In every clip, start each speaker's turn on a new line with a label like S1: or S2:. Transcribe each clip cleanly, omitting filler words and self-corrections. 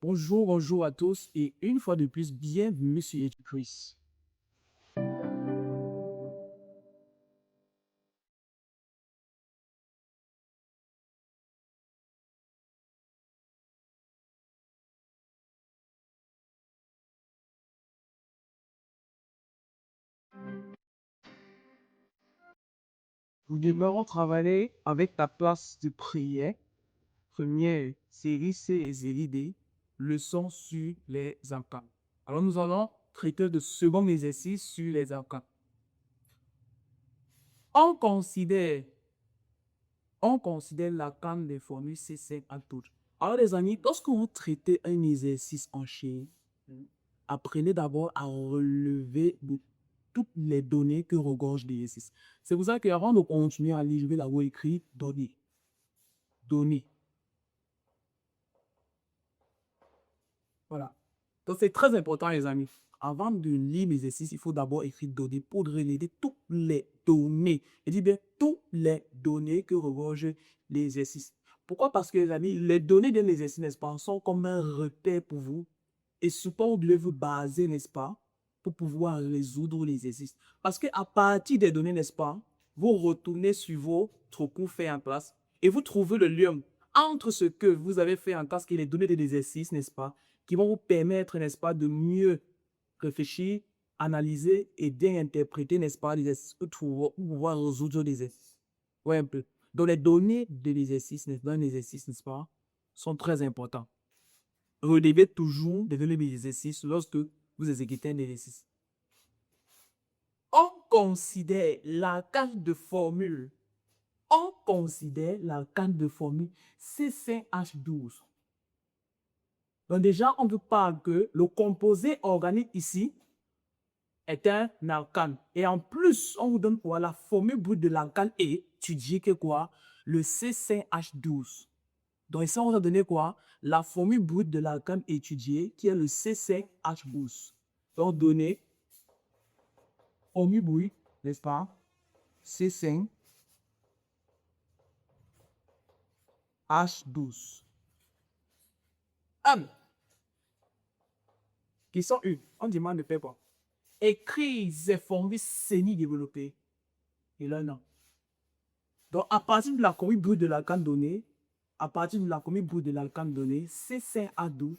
S1: Bonjour, bonjour à tous et une fois de plus, bienvenue sur EduChris. Nous demeurons travailler avec la place de prière, première série C et série D, leçon sur les arcanes. Alors nous allons traiter de second exercice sur les arcanes. On considère l'arcane des formules C5 à toutes. Alors les amis, lorsque vous traitez un exercice en chaîne, apprenez d'abord à relever toutes les données que regorge l'exercice. C'est pour ça qu'avant de continuer à lire, je vais d'abord écrire données. Données. Voilà. Donc c'est très important les amis. Avant de lire l'exercice, il faut d'abord écrire données pour relayer toutes les données. Je dis bien toutes les données que regorge l'exercice. Pourquoi? Parce que les amis, les données d'un exercice, n'est-ce pas, sont comme un repère pour vous. Et sur quoi vous devez vous baser, n'est-ce pas, pour pouvoir résoudre l'exercice. Parce qu'à partir des données, n'est-ce pas, vous retournez sur votre cours fait en classe et vous trouvez le lien entre ce que vous avez fait en classe et les données de l'exercice, n'est-ce pas, qui vont vous permettre, n'est-ce pas, de mieux réfléchir, analyser et bien interpréter, n'est-ce pas, l'exercice pour pouvoir résoudre l'exercice. Ouais, un peu. Donc, les données de l'exercice, d'un exercice, n'est-ce pas, sont très importantes. Relevez toujours des données de l'exercice lorsque vous exécutez un exercice. On considère l'arcane de formule. On considère l'arcane de formule C5H12. Donc déjà, on ne veut pas que le composé organique ici est un alcane. Et en plus, on vous donne quoi? La formule brute de l'alcane est étudiée que quoi? Le C5H12. Donc ici, on va donner quoi? La formule brute de l'alcane étudiée qui est le C5H12. Donc donner formule brute, n'est-ce pas? C5H12. Question 1. On demande de faire quoi? Écrire ces formules semi-développées. Et là, non. Donc, à partir de la formule brute de l'alcane donnée, C5H12,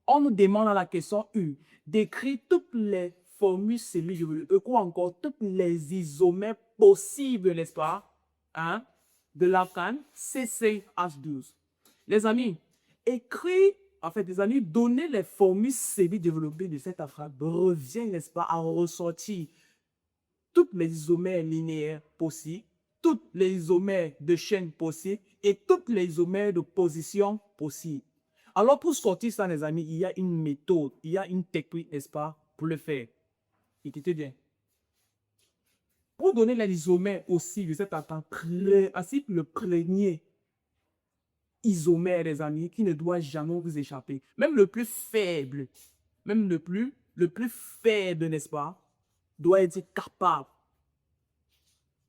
S1: on nous demande à la question 1 d'écrire toutes les formules semi-développées, quoi encore, toutes les isomères possibles, n'est-ce pas, hein, de l'alcane C5H12. Les amis, donner les formules semi-développées de cette phrase revient, n'est-ce pas, à ressortir toutes les isomères linéaires possibles, toutes les isomères de chaîne possibles et toutes les isomères de position possibles. Alors, pour sortir ça, les amis, il y a une méthode, il y a une technique, n'est-ce pas, pour le faire. Écoutez bien. Pour donner les isomères aussi de cette attaque, ainsi que le premier isomère, les amis, qui ne doit jamais vous échapper. Même le plus faible, n'est-ce pas, doit être capable.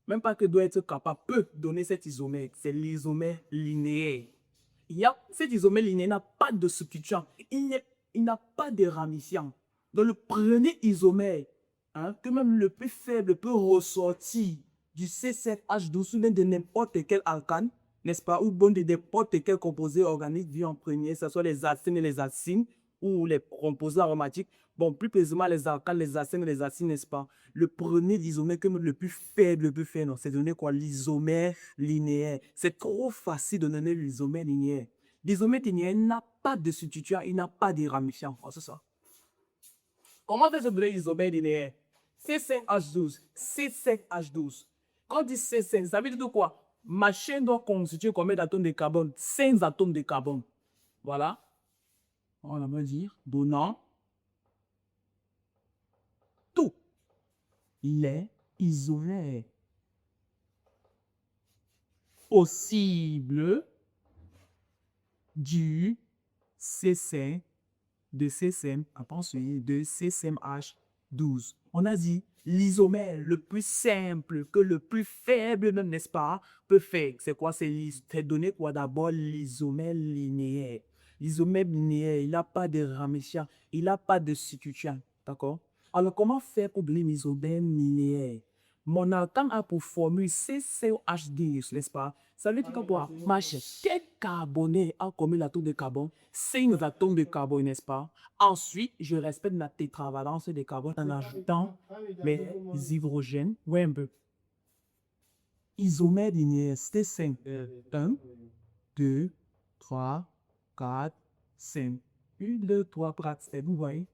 S1: Même pas que doit être capable, peut donner cet isomère. C'est l'isomère linéaire. Cet isomère linéaire n'a pas de substituant. Il n'a pas de ramifiant. Donc le premier isomère, que même le plus faible peut ressortir du C7H12 ou de n'importe quel alcane, n'est-ce pas, ou bon de n'importe quel composé organique vu en premier, que ce soit les acénes et les acines, ou les composés aromatiques, bon, plus précisément les alcanes, les acènes et les acines, n'est-ce pas? Le premier isomère que le plus faible peut faire, non, c'est donner quoi? L'isomère linéaire. C'est trop facile de donner l'isomère linéaire. L'isomère linéaire n'a pas de substituant, il n'a pas de ramifiant. Oh, c'est ça. Comment faire donner l'isomère linéaire? C5H12, C5H12. Quand on dit C5, ça veut dire quoi? Ma chaîne doit constituer combien d'atomes de carbone? 5 atomes de carbone. Voilà. On va dire donnant tous les isomères possibles du C5 de C5, ensuite de C5H12. On a dit l'isomère le plus simple que le plus faible même, n'est-ce pas, peut faire. C'est quoi? C'est donner quoi d'abord l'isomère linéaire. L'isomère linéaire, il n'a pas de ramifiant, il n'a pas de substituant. D'accord? Alors, comment faire pour oublier l'isomère linéaire? Mon alcane a pour formule CCOH10, n'est-ce pas? Ça veut dire que pour marcher, quel carboné a commis l'atome de carbone? 5 atomes de carbone, n'est-ce pas? Ensuite, je respecte la tétravalence de carbone en ajoutant mes hydrogènes. Ouais, un peu. Isomère linéaire, c'était 5. 1, 2, 3, 4, 5. 1, 2, 3, 4, 5. Vous voyez?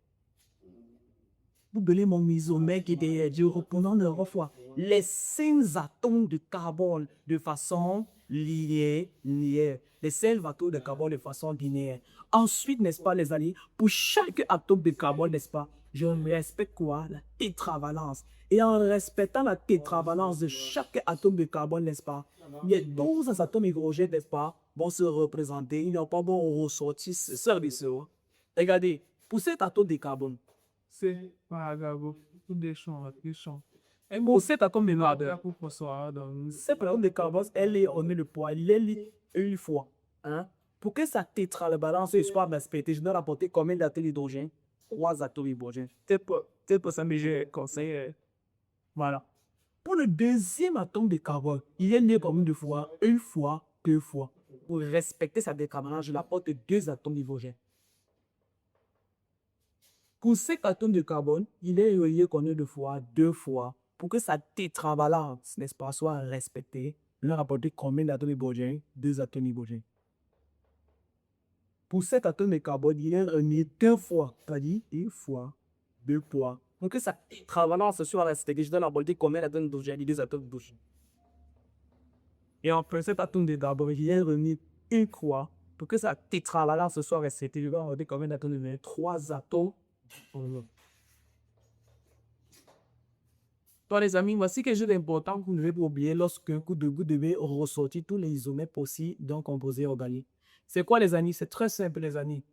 S1: Vous donnez mon isomère qui est du reprenant le refroid. Les 5 atomes de carbone de façon linéaire. Les 5 atomes de carbone de façon linéaire. Ensuite, n'est-ce pas, les amis, pour chaque atome de carbone, n'est-ce pas, je respecte quoi? La tétravalence. Et en respectant la tétravalence de chaque atome de carbone, n'est-ce pas, les 12 atomes hydrogènes, n'est-ce pas, vont se représenter. Ils n'ont pas bon ressortir ce service. Regardez, pour cet atome de carbone,
S2: C'est pas grave, tout des champs, des champs.
S1: un mot, cet atome de carbone,
S2: Pour recevoir dans
S1: cette atome de carbone, elle est, on est le poids, elle est une fois. Hein? Pour que sa tétrabalance soit respectée, je dois rapporter combien d'atomes d'hydrogène? 3 atomes d'hydrogène.
S2: peut-être pour ça, mais je conseille.
S1: Voilà. Pour le deuxième atome de carbone, il est né combien de fois? Une fois, 2 fois. Pour respecter sa décarbonation, je l'apporte 2 atomes d'hydrogène. Pour cet atome de carbone, il est relié combien de fois? 2 fois. Pour que sa tétravalence, n'est-ce pas, soit respectée, je dois rapporter combien d'atomes d'hydrogène? 2 atomes d'hydrogène. Pour cet atome de carbone, il est relié 2 fois, c'est-à-dire 1 fois, 2 fois. Pour que sa tétravalence soit respectée, je dois rapporter combien d'atomes d'hydrogène? 2 atomes d'hydrogène. Et enfin, cet atome de carbone, il est relié 1 fois. Pour que sa tétravalence soit respectée, je dois rapporter combien d'atomes d'hydrogène? 3 atomes. Toi, les amis, voici quelque chose d'important que vous ne devez pas oublier lorsque vous devez ressortir tous les isomères possibles d'un composé organique. C'est quoi, les amis? C'est très simple, les amis.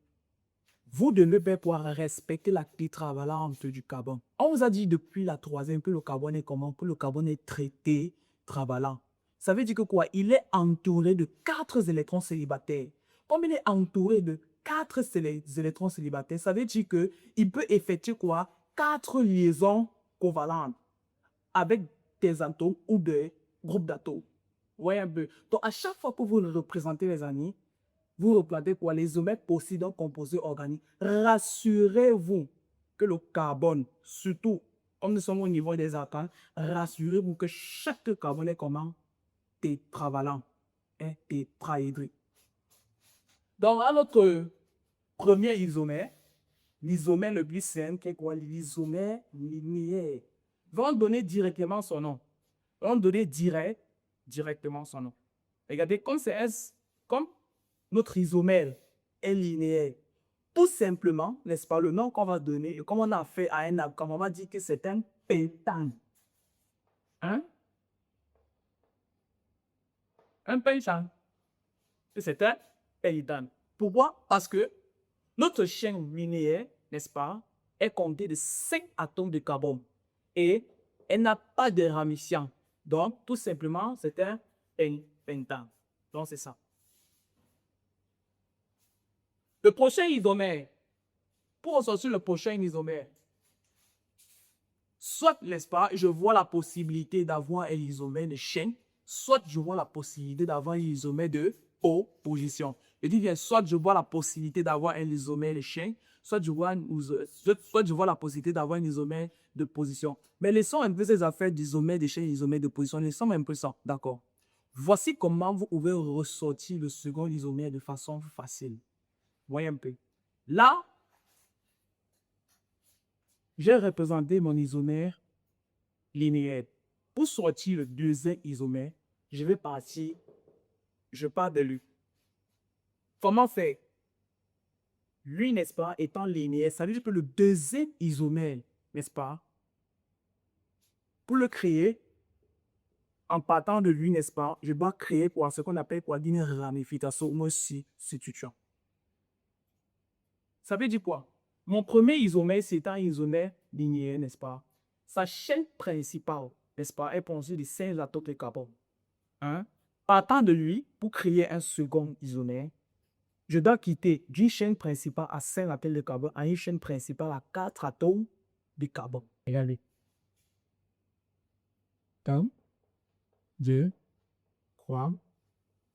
S1: Vous devez pouvoir respecter la tétravalence du carbone. On vous a dit depuis la 3e que le carbone est comment? Que le carbone est traité travalant. Ça veut dire que quoi? Il est entouré de 4 électrons célibataires. Comme il est entouré de 4 électrons célibataires, ça veut dire qu'il peut effectuer quoi? 4 liaisons covalentes avec des atomes ou des groupes d'atomes. Vous voyez un peu. Donc, à chaque fois que vous le représentez, les amis, vous représentez quoi? Les isomères possibles d'un composé organique. Rassurez-vous que le carbone, surtout, comme nous sommes au niveau des alcanes, rassurez-vous que chaque carbone est comment? Tétravalent, tétrahydrique. Donc, à notre premier isomère, l'isomère le plus simple, qui est quoi? L'isomère linéaire. Va donner directement son nom. Va donner directement son nom. Regardez, comme c'est comme notre isomère est linéaire. Tout simplement, n'est-ce pas, le nom qu'on va donner, et comme on a fait à un alcane, on va dire que c'est un pentane. Hein? Un pentane. C'est un pentane. Pourquoi? Parce que notre chaîne linéaire, n'est-ce pas, est comptée de 5 atomes de carbone. Et elle n'a pas de ramifiant. Donc, tout simplement, c'est un pentane. Donc, c'est ça. Le prochain isomère, pour ressortir le prochain isomère, soit, n'est-ce pas, je vois la possibilité d'avoir un isomère de chaîne, soit je vois la possibilité d'avoir un isomère de opposition. Je dis bien, soit je vois la possibilité d'avoir un isomère de chaîne, soit je vois la possibilité d'avoir un isomère de position. Mais laissons un peu ces affaires d'isomère de chaîne et d'isomère de position, laissons un peu ça, d'accord? Voici comment vous pouvez ressortir le second isomère de façon facile. Voyez un peu. Là, j'ai représenté mon isomère linéaire. Pour sortir le deuxième isomère, je pars de lui. Comment faire? Lui, n'est-ce pas, étant linéaire, ça veut dire que le deuxième isomère, n'est-ce pas, pour le créer, en partant de lui, n'est-ce pas, je dois créer pour ce qu'on appelle pour une ramification ou substitution. Ça veut dire quoi? Mon premier isomère, c'est un isomère linéaire, n'est-ce pas? Sa chaîne principale, n'est-ce pas, est composée de 5 atomes de carbone. Hein? Partant de lui, pour créer un second isomère, je dois quitter d'une chaîne principale à 5 atomes de carbone à une chaîne principale à 4 atomes de carbone. Regardez. 1, 2, 3,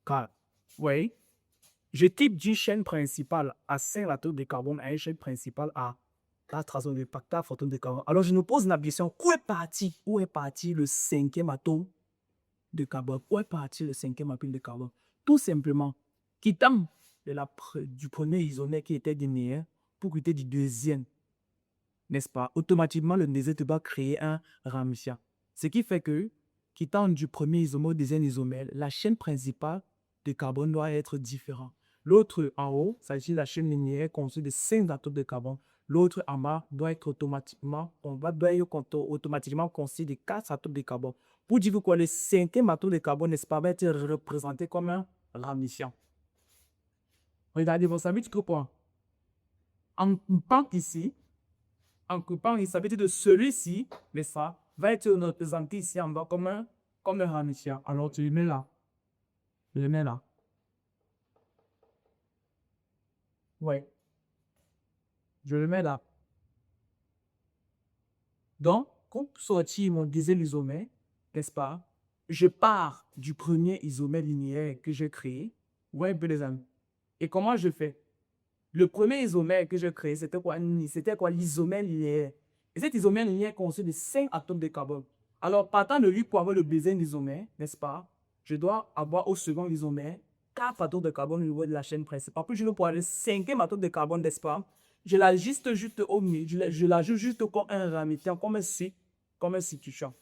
S1: 4. Oui. Je type d'une chaîne principale à 5 atomes de carbone à une chaîne principale à 4 atomes de carbone. Alors, je nous pose la question, où est parti le cinquième atome de carbone? Où est parti le cinquième atome de carbone? Tout simplement, quittant du premier isomère qui était linéaire pour quitter du deuxième, n'est-ce pas? Automatiquement, le deuxième va créer un ramifiant. Ce qui fait que, quittant du premier isomère au deuxième isomère, la chaîne principale de carbone doit être différente. L'autre en haut, il s'agit de la chaîne linéaire constituée de 5 atomes de carbone. L'autre en bas doit être automatiquement constitué de 4 atomes de carbone. Pour dire quoi, le cinquième atome de carbone, n'est-ce pas, va être représenté comme un ramifiant. Regardez, vous savez du point. En coupant ici, il s'agit de celui-ci, mais ça va être représenté ici en bas comme un ramifiant. Alors, tu le mets là. Je le mets là. Oui. Je le mets là. Donc, pour sortir mon deuxième isomère, n'est-ce pas, je pars du premier isomère linéaire que j'ai créé. Ouais, un peu les amis. Et comment je fais? Le premier isomère que j'ai créé, c'était quoi? L'isomère linéaire. Et cet isomère linéaire constitué de 5 atomes de carbone. Alors, partant de lui pour avoir le deuxième isomère, n'est-ce pas, je dois avoir au second isomère 4 atomes de carbone au niveau de la chaîne principale. Puis je veux pour avoir le cinquième atome de carbone, n'est-ce pas, je l'ajuste juste au milieu, je l'ajoute juste comme un ramifiant, comme un substituant.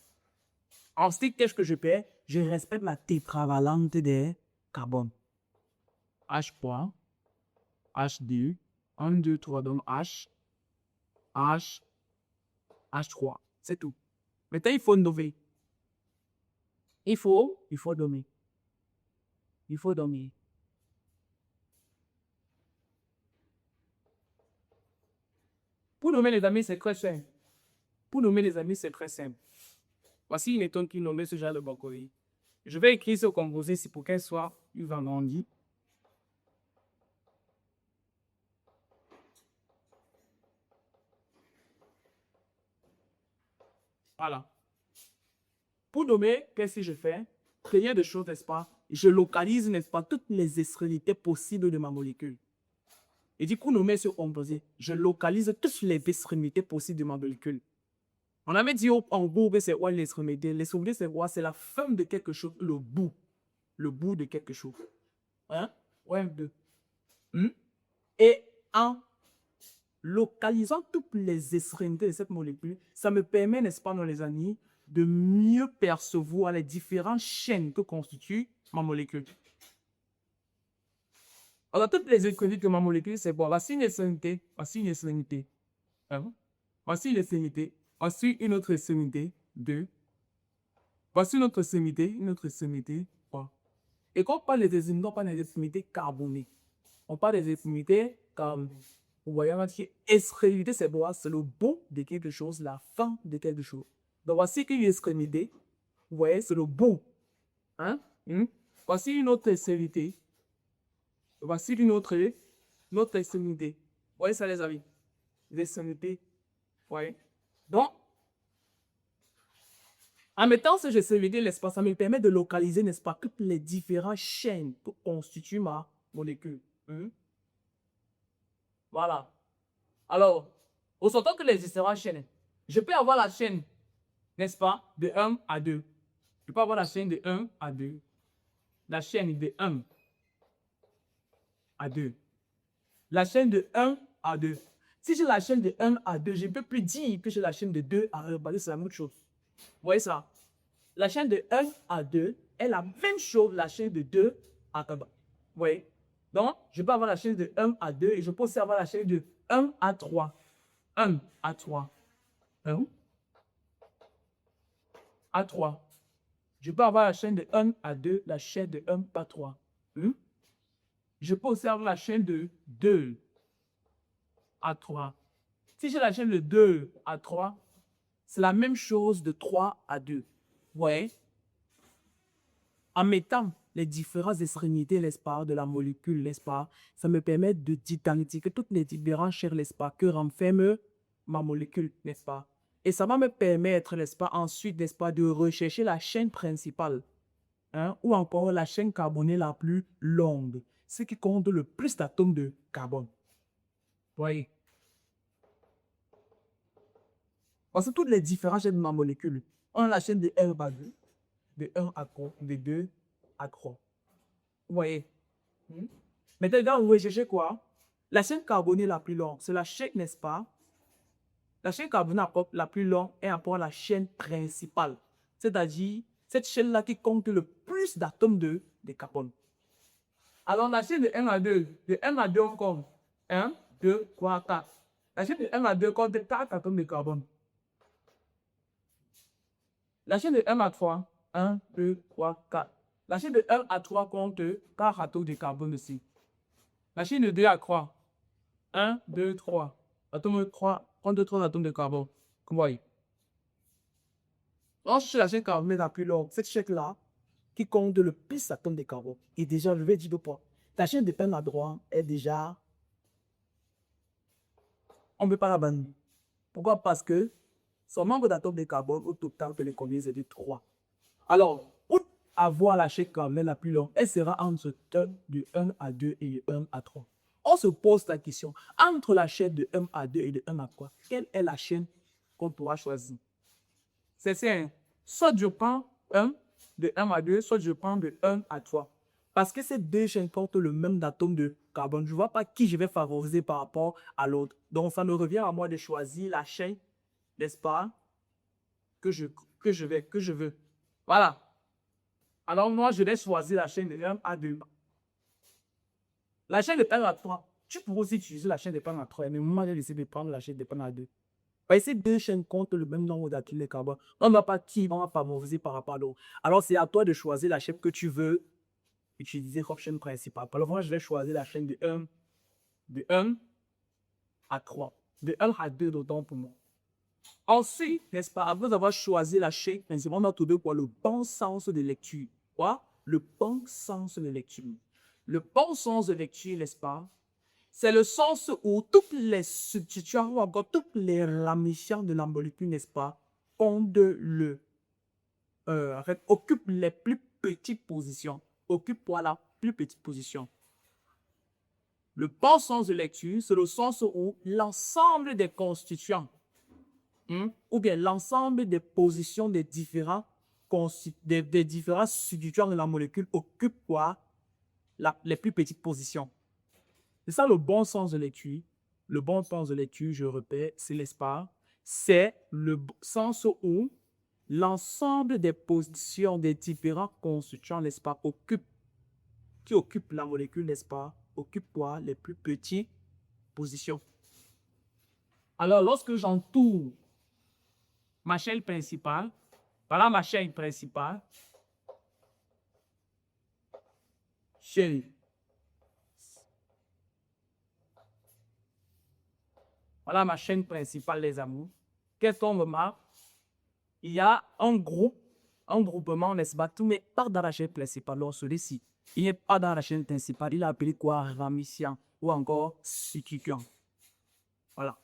S1: Ensuite, qu'est-ce que je fais? Je respecte la tétravalente des carbones. H point, H2, 1, 2, 3, donc H, H3. C'est tout. Maintenant, il faut nommer. Il faut nommer. Il faut nommer. Pour nommer les amis, c'est très simple. Voici une méthode qui nomme ce genre de brocoli. Je vais écrire ce composé c'est pour qu'elle soit plus agrandie. Voilà. Pour nommer, qu'est-ce que je fais? Rien de choses, n'est-ce pas? Je localise, n'est-ce pas, toutes les extrémités possibles de ma molécule. Et du coup, nommer ce composé, je localise toutes les extrémités possibles de ma molécule. On avait dit en gros que c'est quoi l'extrémité? L'extrémité, c'est quoi? C'est la fin de quelque chose, le bout. Le bout de quelque chose. Hein? Ouais, deux. Et en localisant toutes les extrémités de cette molécule, ça me permet, n'est-ce pas, dans les amis, de mieux percevoir les différentes chaînes que constitue ma molécule. Alors, toutes les extrémités de ma molécule, c'est bon. Voici une extrémité, voici une extrémité. Voici une extrémité, voici une autre extrémité, 2. Voici une autre extrémité, 3. Et quand on parle des extrémités, on parle des extrémités carbonées. On parle des extrémités carbonées. Vous voyez, extrémité, c'est quoi? C'est le bout de quelque chose, la fin de quelque chose. Donc, voici une extrémité. Vous voyez, c'est le bout. Hein? Voici une autre extrémité. Voici une autre extrémité. Vous voyez ça, les amis? Les extrémités. Vous voyez? Donc, en mettant ces extrémités, l'espace, ça me permet de localiser, n'est-ce pas, toutes les différentes chaînes qui constituent ma molécule. Voilà. Alors, au sortant que les différentes chaînes, je peux avoir la chaîne, n'est-ce pas, de 1 à 2. Je peux avoir la chaîne de 1 à 2. La chaîne de 1 à 2. La chaîne de 1 à 2. Si j'ai la chaîne de 1 à 2, je ne peux plus dire que j'ai la chaîne de 2 à 1, parce que c'est la même chose. Vous voyez ça? La chaîne de 1 à 2 est la même chose que la chaîne de 2 à 1. Vous voyez? Donc, je peux avoir la chaîne de 1 à 2 et je peux aussi avoir la chaîne de 1 à 3. 1 à 3. 1 à 3. Je peux avoir la chaîne de 1 à 2, la chaîne de 1 à 3. Je peux aussi avoir la chaîne de 2 à 3. Si j'ai la chaîne de 2 à 3, c'est la même chose de 3 à 2. Vous voyez? En mettant les différentes extrémités, n'est-ce pas, de la molécule, n'est-ce pas, ça me permet d'identifier toutes les différentes chaînes, n'est-ce pas, que renferme ma molécule, n'est-ce pas. Et ça va me permettre, n'est-ce pas, ensuite, n'est-ce pas, de rechercher la chaîne principale, hein, ou encore la chaîne carbonée la plus longue, ce qui compte le plus d'atomes de carbone. Voyez. Parce que toutes les différentes chaînes de ma molécule, on a la chaîne de 1 à 2, de 1 à 3, de 2 à 3. Vous voyez? Maintenant, vous recherchez quoi? La chaîne carbonée la plus longue, c'est la chaîne, n'est-ce pas? La chaîne carbonée la plus longue est rapport à la chaîne principale. C'est-à-dire, cette chaîne-là qui compte le plus d'atomes de carbone. Alors, la chaîne de 1 à 2, de 1 à 2, on compte 1, 2, 3, 4. La chaîne de 1 à 2 compte 4 atomes de carbone. La chaîne de 1 à 3, 1, 2, 3, 4. La chaîne de 1 à 3 compte 4 atomes de carbone aussi. La chaîne de 2 à 3, 1, 2, 3. Atome 3, compte 3 atomes de carbone. Comme vous voyez. Ensuite, la chaîne carbonée la plus longue, cette chaîne-là, qui compte le plus d'atomes de carbone. Et déjà, je vais dire de quoi. La chaîne de 1 à 3 est déjà... On ne peut pas la bannir. Pourquoi? Parce que son nombre d'atomes de carbone au total que les combien c'est de 3. Alors, pour avoir la chaîne carbonée la plus longue, elle sera entre de 1 à 2 et de 1 à 3. On se pose la question, entre la chaîne de 1 à 2 et de 1 à 3, quelle est la chaîne qu'on pourra choisir? C'est simple. Soit je prends 1 de 1 à 2, soit je prends de 1 à 3. Parce que ces deux chaînes portent le même atome de carbone. Je ne vois pas qui je vais favoriser par rapport à l'autre. Donc, ça me revient à moi de choisir la chaîne, n'est-ce pas, que je veux. Voilà. Alors, moi, je vais choisir la chaîne de 1 à 2. La chaîne de 1 à 3, tu pourrais aussi utiliser la chaîne de 1 à 3. Mais moi, j'ai décidé de prendre la chaîne de 1 à 2. Ces deux chaînes comptent le même nombre d'atomes de carbone. On ne va pas qui va favoriser par rapport à l'autre. Alors, c'est à toi de choisir la chaîne que tu veux utiliser comme chaîne principale. Alors, moi, je vais choisir la chaîne de 1 à 3. De 1 à 2, d'autant pour moi. Ensuite, n'est-ce pas, après avoir choisi la chaîne principale, on a trouvé quoi? Le bon sens de lecture. Quoi? Le bon sens de lecture. Le bon sens de lecture, n'est-ce pas? C'est le sens où toutes les substitutions ou encore toutes les ramifications de la molécule, n'est-ce pas, occupent les plus petites positions. Occupent quoi la plus petite position? Le bon sens de lecture, c'est le sens où l'ensemble des constituants ou bien l'ensemble des positions des différents substituants de la molécule occupent quoi? Les plus petites positions. C'est ça le bon sens de lecture. Le bon sens de lecture, je répète, c'est l'espace. C'est le sens où l'ensemble des positions des différents constituants, n'est-ce pas, qui occupent la molécule, n'est-ce pas, occupent quoi? Les plus petites positions. Alors, lorsque j'entoure ma chaîne principale, voilà ma chaîne principale, voilà ma chaîne principale, les amours. Qu'est-ce qu'on remarque? Il y a un groupement, n'est-ce pas, tout mais pas dans la chaîne principale. Alors, celui-ci, il n'est pas dans la chaîne principale. Il est appelé quoi? Ramifiant ou encore substituant. Voilà.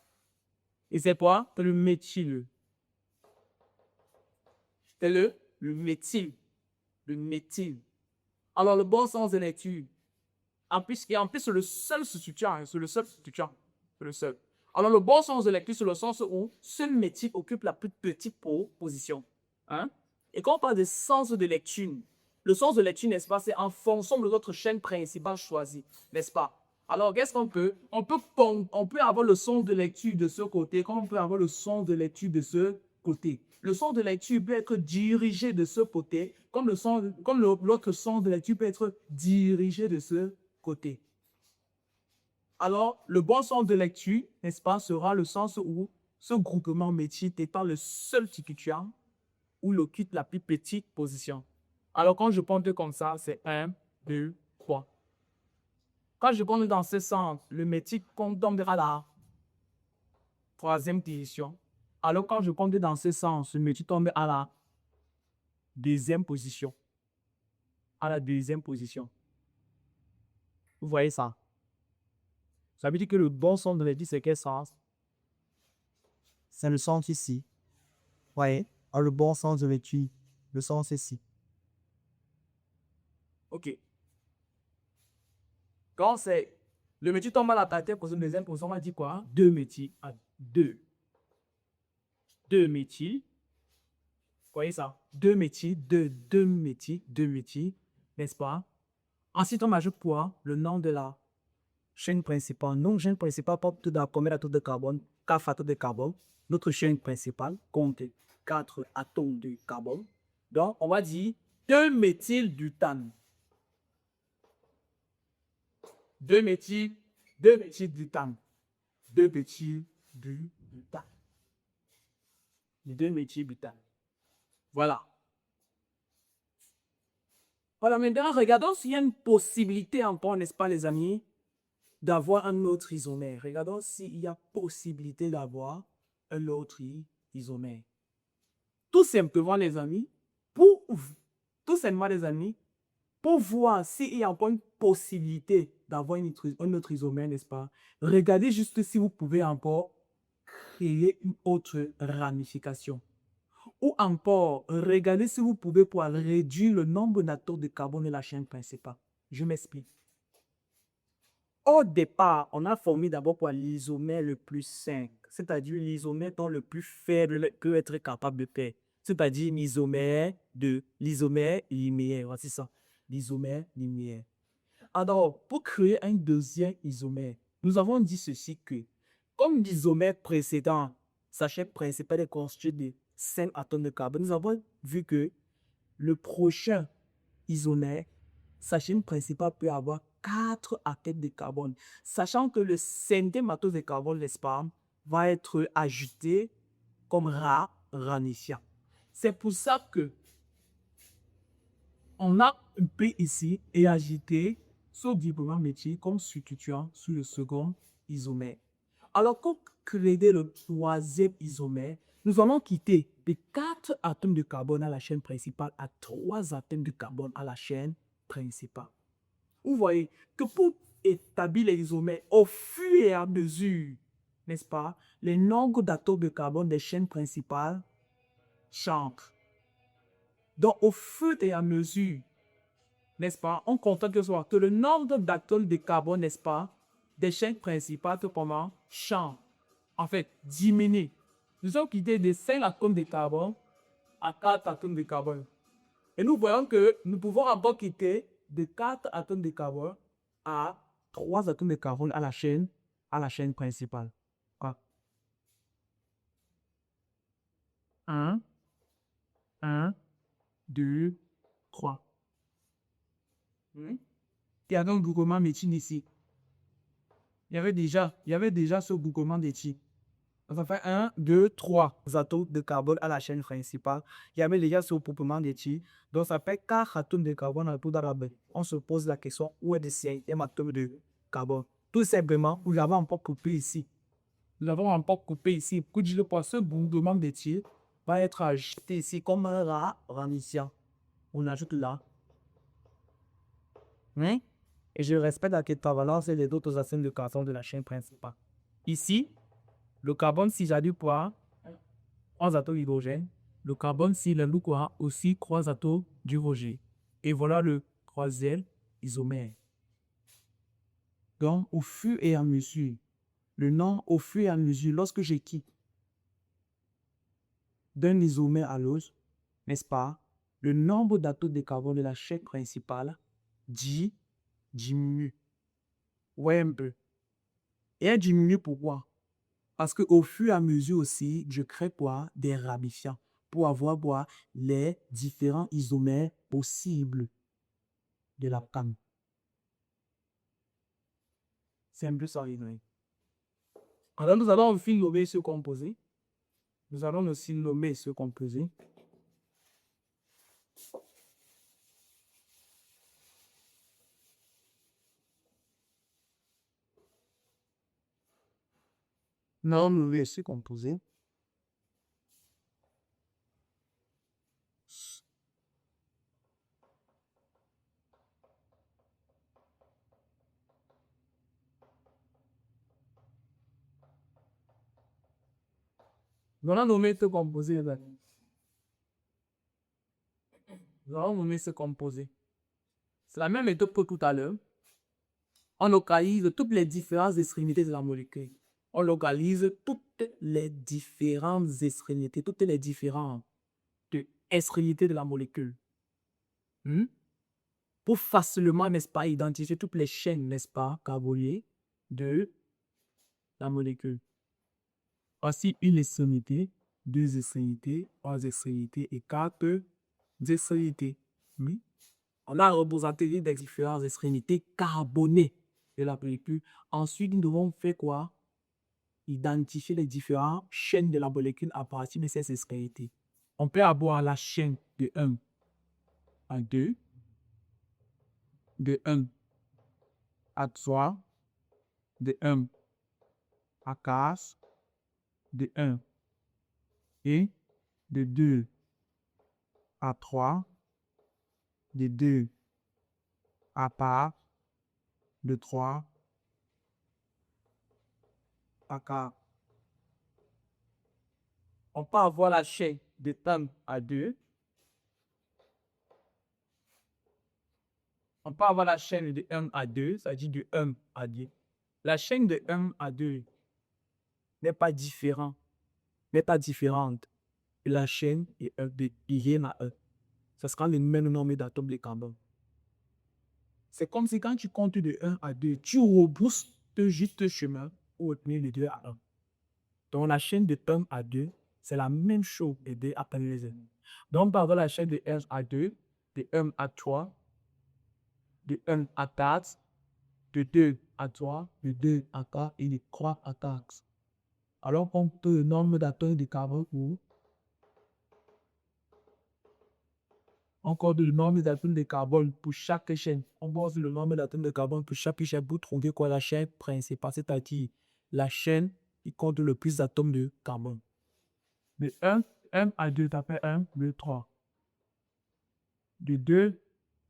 S1: Et c'est quoi? C'est le méthyle. C'est le méthyle. Le méthyle. Alors, le bon sens de lecture. En plus, c'est le seul substituant. C'est le seul substituant. C'est le seul. Alors, le bon sens de lecture, c'est le sens où seul méthyle occupe la plus petite position. Hein? Et quand on parle de sens de lecture, le sens de lecture, n'est-ce pas, c'est en fonction de notre chaîne principale choisie, n'est-ce pas? Alors, qu'est-ce qu'on peut? On peut avoir le sens de lecture de ce côté, comme on peut avoir le sens de lecture de ce côté. Le sens de lecture peut être dirigé de ce côté, comme l'autre sens de lecture peut être dirigé de ce côté. Alors, le bon sens de lecture, n'est-ce pas, sera le sens où ce groupement métier étant le seul substituant où il occupe la plus petite position. Alors, quand je compte comme ça, c'est 1, 2, 3. Quand je compte dans ce sens, le métier tombera à la troisième position. Alors, quand je compte dans ce sens, le métier tombe à la deuxième position. à la deuxième position. Vous voyez ça? Ça veut dire que le bon sens de l'étude, c'est quel sens?
S3: C'est le sens ici. Voyez, à le bon sens de l'étui, le sens ici.
S1: OK. Quand c'est le métier tombe à la tête pour une deuxième position, on va dire quoi? 2 métiers à 2. 2 métiers. Vous voyez ça? 2 métiers, 2 métiers, n'est-ce pas? Ensuite, on ajoute quoi? Le nom de la chaîne principale. Notre chaîne principale porte tout d'abord combien d'atomes de carbone? 4 atomes de carbone. Notre chaîne principale compte 4 atomes de carbone. Donc, on va dire 2-méthylbutane. 2-méthylbutane. 2-méthylbutane. 2-méthylbutane. Voilà. Voilà, maintenant, regardons s'il y a une possibilité encore, n'est-ce pas, les amis, d'avoir un autre isomère. Regardons s'il y a possibilité d'avoir un autre isomère. Tout simplement, les amis, pour voir s'il y a encore une possibilité d'avoir un autre isomère, n'est-ce pas? Regardez juste si vous pouvez encore créer une autre ramification. Ou encore, regardez si vous pouvez pouvoir réduire le nombre d'atomes de carbone de la chaîne principale. Je m'explique. Au départ, on a formé d'abord pour l'isomère le plus 5, c'est-à-dire l'isomère dont le plus faible peut être capable de faire. C'est-à-dire l'isomère linéaire. Voici ça. L'isomère linéaire. Alors, pour créer un deuxième isomère, nous avons dit ceci que, comme l'isomère précédent, sa chaîne principale est constituée de 5 atomes de carbone, nous avons vu que le prochain isomère, sa chaîne principale peut avoir 4 atomes de carbone, sachant que le 5e atome de carbone, n'est-ce pas, va être ajouté comme ranifiant. C'est pour ça que on a un P ici et ajouté ce diplôme métier comme substituant sur le second isomère. Alors, pour créer le troisième isomère, nous allons quitter de 4 atomes de carbone à la chaîne principale à 3 atomes de carbone à la chaîne principale. Vous voyez que pour établir les isomères au fur et à mesure, n'est-ce pas, les nombres d'atomes de carbone des chaînes principales changent. Donc, au fur et à mesure, n'est-ce pas, on constate que le nombre d'atomes de carbone, n'est-ce pas, des chaînes principales, comment change. En fait, diminue. Nous avons quitté de 5 atomes de carbone à 4 atomes de carbone. Et nous voyons que nous pouvons encore quitter de 4 atomes de carbone à 3 atomes de carbone à la chaîne principale. 1, 2, 3. Il y a donc groupement méthyle ici. Il y avait déjà ce groupement d'éthyle. Ça fait 1, 2, 3 atomes de carbone à la chaîne principale. Il y avait déjà ce groupement d'éthyle. Donc ça fait 4 atomes de carbone à tout d'arabie. On se pose la question, où est le 5e atome de carbone? Tout simplement, nous avons encore coupé ici. Pour dire que ce groupement d'éthyle va être ajouté ici comme un ramifiant. On ajoute là. Et je respecte la quête-valence et les autres atomes de carbone de la chaîne principale. Ici, le carbone, si j'adduis quoi? 11 atomes d'hydrogène. Le carbone, si j'adduis quoi? Aussi 3 atomes d'hydrogène. Et voilà le troisième isomère. Donc, au fur et à mesure, lorsque je quitte d'un isomère à l'autre, n'est-ce pas, le nombre d'atomes de carbone de la chaîne principale diminue. Ouais, un peu. Et elle diminue pourquoi? Parce qu'au fur et à mesure aussi, je crée quoi? Des ramifiants pour avoir quoi? Les différents isomères possibles de la canne. C'est un peu ça, oui. Alors, nous allons aussi nommer ce composé.
S3: Non, nommer ce composé.
S1: Nous allons nommer ce composé, les amis. Nous allons nommer ce composé. C'est la même méthode que tout à l'heure. On localise toutes les différentes extrémités de la molécule. On localise toutes les différentes extrémités, toutes les différentes extrémités de la molécule. Pour facilement, n'est-ce pas, identifier toutes les chaînes, n'est-ce pas, carboniées de la molécule. Voici une extrémité, deux extrémités, trois extrémités et quatre extrémités. Oui. On a représenté les différentes extrémités carbonées de la molécule. Ensuite, nous devons faire quoi? Identifier les différentes chaînes de la molécule à partir de ces extrémités. On peut avoir la chaîne de 1 à 2, de 1 à 3, de 1 à 4, de 1 et de 2 à 3, de 2 à part, de 3 à 4. On peut avoir la chaîne de 1 à 2. On peut avoir la chaîne de 1 à 2, c'est-à-dire de 1 à 2. La chaîne de 1 à 2 n'est pas différente de la chaîne de I à 1. Ça sera le même nombre d'atomes de carbone. C'est comme si quand tu comptes de 1 à 2, tu rebrousses juste le chemin pour retenir de 2 à 1. Donc la chaîne de 1 à 2, c'est la même chose de 2 à 1. Donc par exemple, la chaîne de 1 à 2, de 1 à 3, de 1 à 4, de 2 à 3, de 2 à 4 et de 3 à 4. Alors qu'on peut le nombre d'atomes de carbone pour encore le nombre d'atomes de carbone pour chaque chaîne. On pose le nombre d'atomes de carbone pour chaque chaîne pour trouver quoi la chaîne principale, c'est-à-dire la chaîne qui compte le plus d'atomes de carbone. De 1 à 2, tu fait 1, 2, 3. De 2,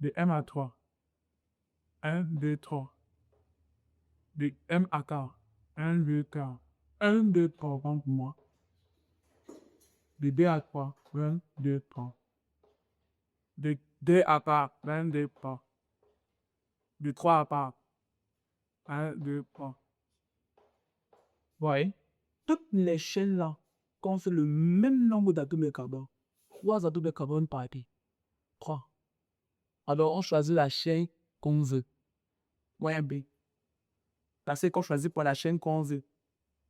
S1: de 1 à 3. 1, 2, 3. De 1 à 4. 1, 2, 4. 1, 2, 3, pour moi. De 2 à 3. 1, 2, 3. De 2 à 4. 1, 2, 3. De 3 à 4. 1, 2, 3. Ouais. Toutes les chaînes là comptent le même nombre d'atomes de carbone. 3 atomes de carbone par été. 3. Alors on choisit la chaîne qu'on veut. Moyen B. La chaîne qu'on choisit pour la chaîne qu'on veut.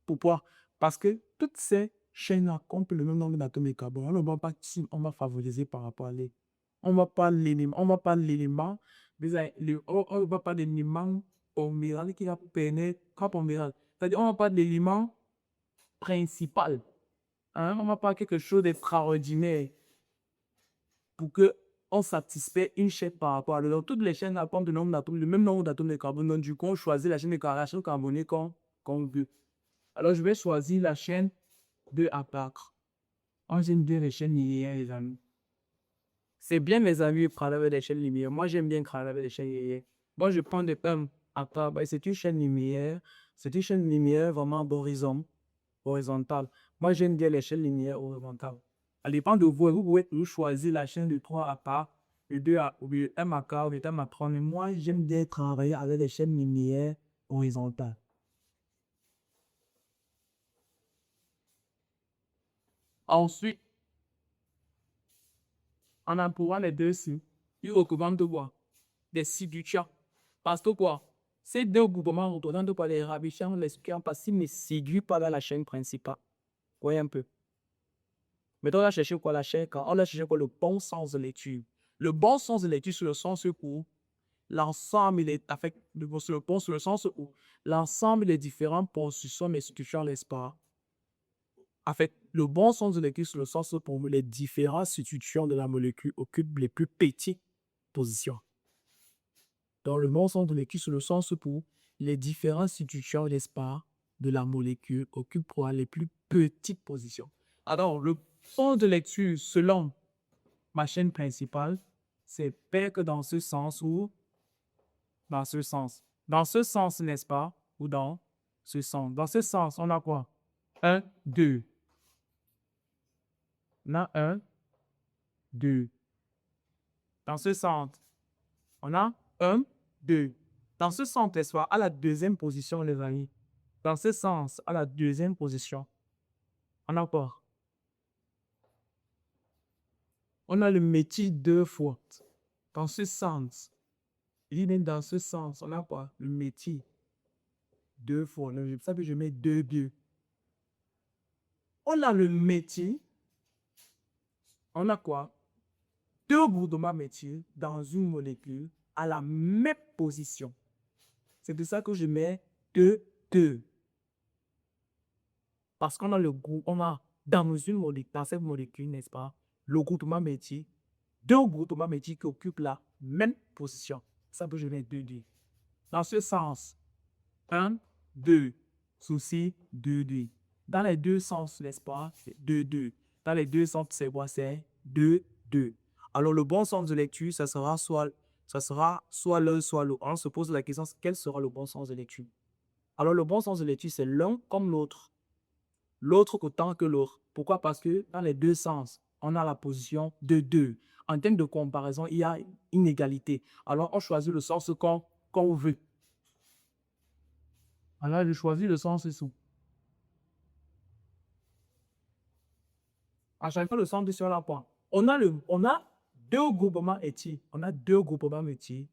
S1: Pourquoi? Parce que toutes ces chaînes-là comptent le même nombre d'atomes de carbone. On ne va pas, on va favoriser par rapport à l'élément. On ne va pas l'élément, on va pas l'élément oméral qui va permettre, c'est-à-dire on va pas l'élément principal. On va pas quelque chose d'extraordinaire pour que on satisfait une chaîne par rapport à l'autre. Toutes les chaînes apportent le même nombre d'atomes de carbone. Donc, du coup, on choisit la chaîne de carbonée qu'on veut. Alors, je vais choisir la chaîne 2 à 4. J'aime bien les chaînes linéaires, les amis. C'est bien, mes amis, de travailler avec les chaînes linéaires. Moi, j'aime bien travailler avec les chaînes linéaires. Moi, je prends des termes à part. C'est une chaîne linéaire. C'est une chaîne linéaire vraiment horizontale. Moi, j'aime bien les chaînes linéaires horizontales. Ça dépend de vous. Vous pouvez toujours choisir la chaîne de 3 à part, de 2 à, ou de 1 à 4, ou de 1 à 3. Mais moi, j'aime bien travailler avec les chaînes linéaires horizontales. Ensuite, en approuvant les deux-ci, ils recommandent de voir des signatures. Parce que quoi? Ces deux groupements représentent par les rabichants, les squares, parce qu'ils ne séduisent pas dans la chaîne principale. Voyez un peu. Maintenant, on va chercher quoi la chaîne? On va chercher quoi le bon sens de lecture. Le bon sens de lecture, c'est le sens où l'ensemble, il est affecté, sur le sens où l'ensemble des différentes positions mais structures, n'est-ce pas? En fait, le bon sens de lecture, c'est le sens où les différentes structures de la molécule occupent les plus petites positions. Dans le bon sens de lecture, c'est le sens où les différentes structures, n'est-ce pas, de la molécule occupent les plus petites positions. Alors, le sens de lecture, selon ma chaîne principale, c'est pas que dans ce sens ou dans ce sens. Dans ce sens, n'est-ce pas? Ou dans ce sens. Dans ce sens, on a quoi? 1, 2. On a 1, 2. Dans ce centre, on a 1, 2. Dans ce sens, n'est-ce pas, à la deuxième position, les amis. Dans ce sens, à la deuxième position, on a quoi? On a le méthyle 2 fois. Dans ce sens, il dit même dans ce sens, on a quoi? Le méthyle 2 fois. C'est ça que je mets 2 bieux. On a le méthyle. On a quoi? 2 groupes de méthyle dans une molécule à la même position. C'est pour ça que je mets 2, 2. Parce qu'on a le groupe, on a dans une molécule, dans cette molécule, n'est-ce pas, le groupement méthyle, 2 groupements méthyle qui occupent la même position. Ça peut je mets 2, 2. Dans ce sens, 1, 2. Souci, 2, 2. Dans les deux sens, n'est-ce pas, c'est 2, 2. Dans les deux sens, c'est quoi? C'est 2, 2. Alors, le bon sens de lecture, ça sera soit l'un, soit l'autre. On se pose la question, quel sera le bon sens de lecture? Alors, le bon sens de lecture, c'est l'un comme l'autre. L'autre autant que l'autre. Pourquoi? Parce que dans les deux sens, on a la position de 2. En termes de comparaison, il y a une égalité. Alors, on choisit le sens qu'on veut. Alors, je choisis le sens ici. À chaque fois, le sens sur la pointe. On a 2 groupements éthyles. On a 2 groupements méthyle,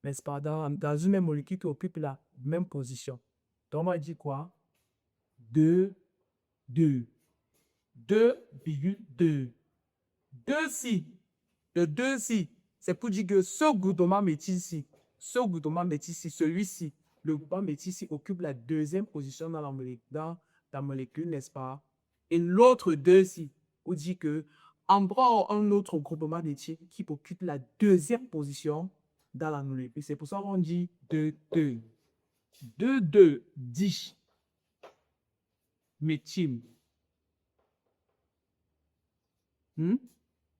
S1: n'est-ce pas, dans une même molécule qui occupe la même position. Donc, on dit quoi? 2, 2. 2,2. 2-ci. Le 2-ci, c'est pour dire que ce groupement méthyle-ci, celui-ci, le groupement méthyle-ci occupe la deuxième position dans la molécule, n'est-ce pas? Et l'autre 2-ci, on dit que on prend un autre groupement méthyle qui occupe la deuxième position dans la molécule. C'est pour ça qu'on dit 2-2. 2-2 dit méthyle.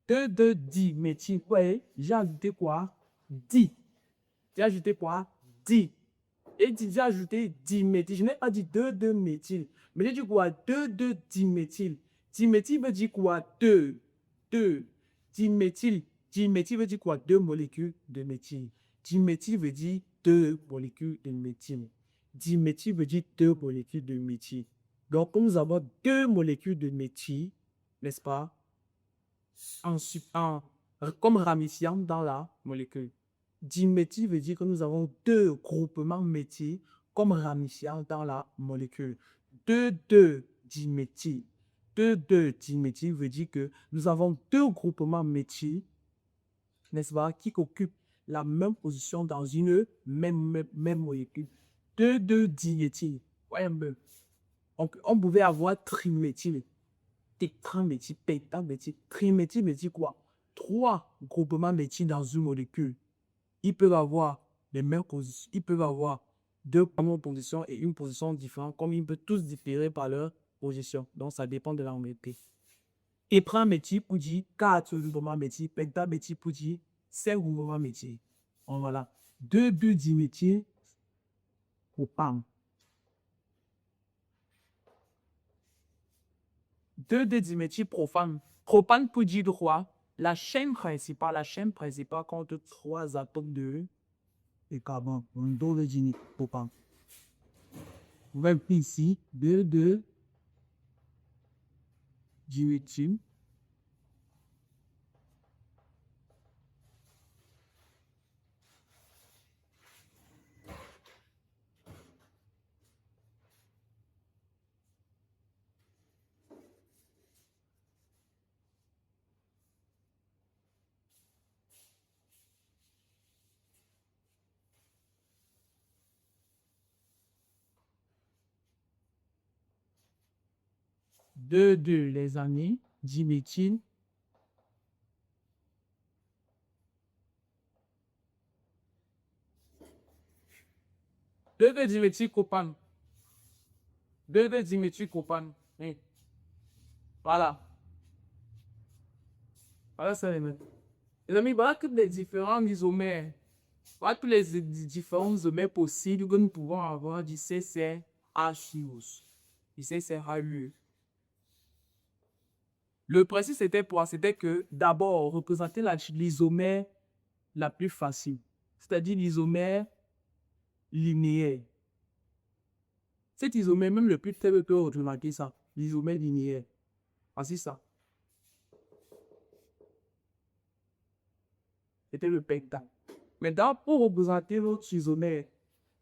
S1: 2,2 diméthyle. Vous voyez, j'ai ajouté quoi? Di. J'ai ajouté quoi? Di. Et j'ai ajouté diméthyle. Je n'ai pas dit 2,2 méthyle. Mais j'ai dit quoi? 2,2 diméthyle. Diméthyle veut dire quoi? 2. 2. Diméthyle. Diméthyle veut dire quoi? 2 molécules de méthyle. Diméthyle veut dire 2 molécules de méthyle. Diméthyle veut dire 2 molécules de méthyle. Donc, comme nous avons 2 molécules de méthyle, n'est-ce pas? Comme ramifiant dans la molécule. Diméthyle veut dire que nous avons 2 groupements méthyle comme ramifiant dans la molécule. 2,2 diméthyle. 2,2 diméthyle veut dire que nous avons 2 groupements méthyle, n'est-ce pas, qui occupent la même position dans une même molécule. 2,2 diméthyle. Ouais, on pouvait avoir triméthyle. Tétraméthyle, pentaméthyle, triméthyle veut dire quoi? 3 groupements méthyle dans une molécule. Ils peuvent avoir les mêmes positions. Ils peuvent avoir 2 positions et une position différente, comme ils peuvent tous différer par leur position. Donc, ça dépend de la molécule. Tétraméthyle pour dire 4 groupements méthyle, pentaméthyle pour dire 5 groupements méthyle. Donc, voilà. 2 diméthyle propane. 2,2 diméthyle propane. Propane pour dire quoi? La chaîne principale compte 3 atomes de
S3: carbone. Un double diméthyle propane.
S1: Vous voyez ici 2,2 diméthyle. Les amis, diméthyle. Deux diméthyle propane. 2,2 diméthyle propane. Oui. Voilà. Voilà ça, les amis. Les amis, voilà tous les différents isomères. Voilà tous les différents isomères possibles que nous pouvons avoir du CCH+. Du CCH+. Le principe, c'était quoi? C'était que d'abord, représenter l'isomère la plus facile, c'est-à-dire l'isomère linéaire. Cet isomère, même le plus faible peut remarquer ça, l'isomère linéaire. Voici ça. C'était le pectale. Maintenant, pour représenter l'autre isomère,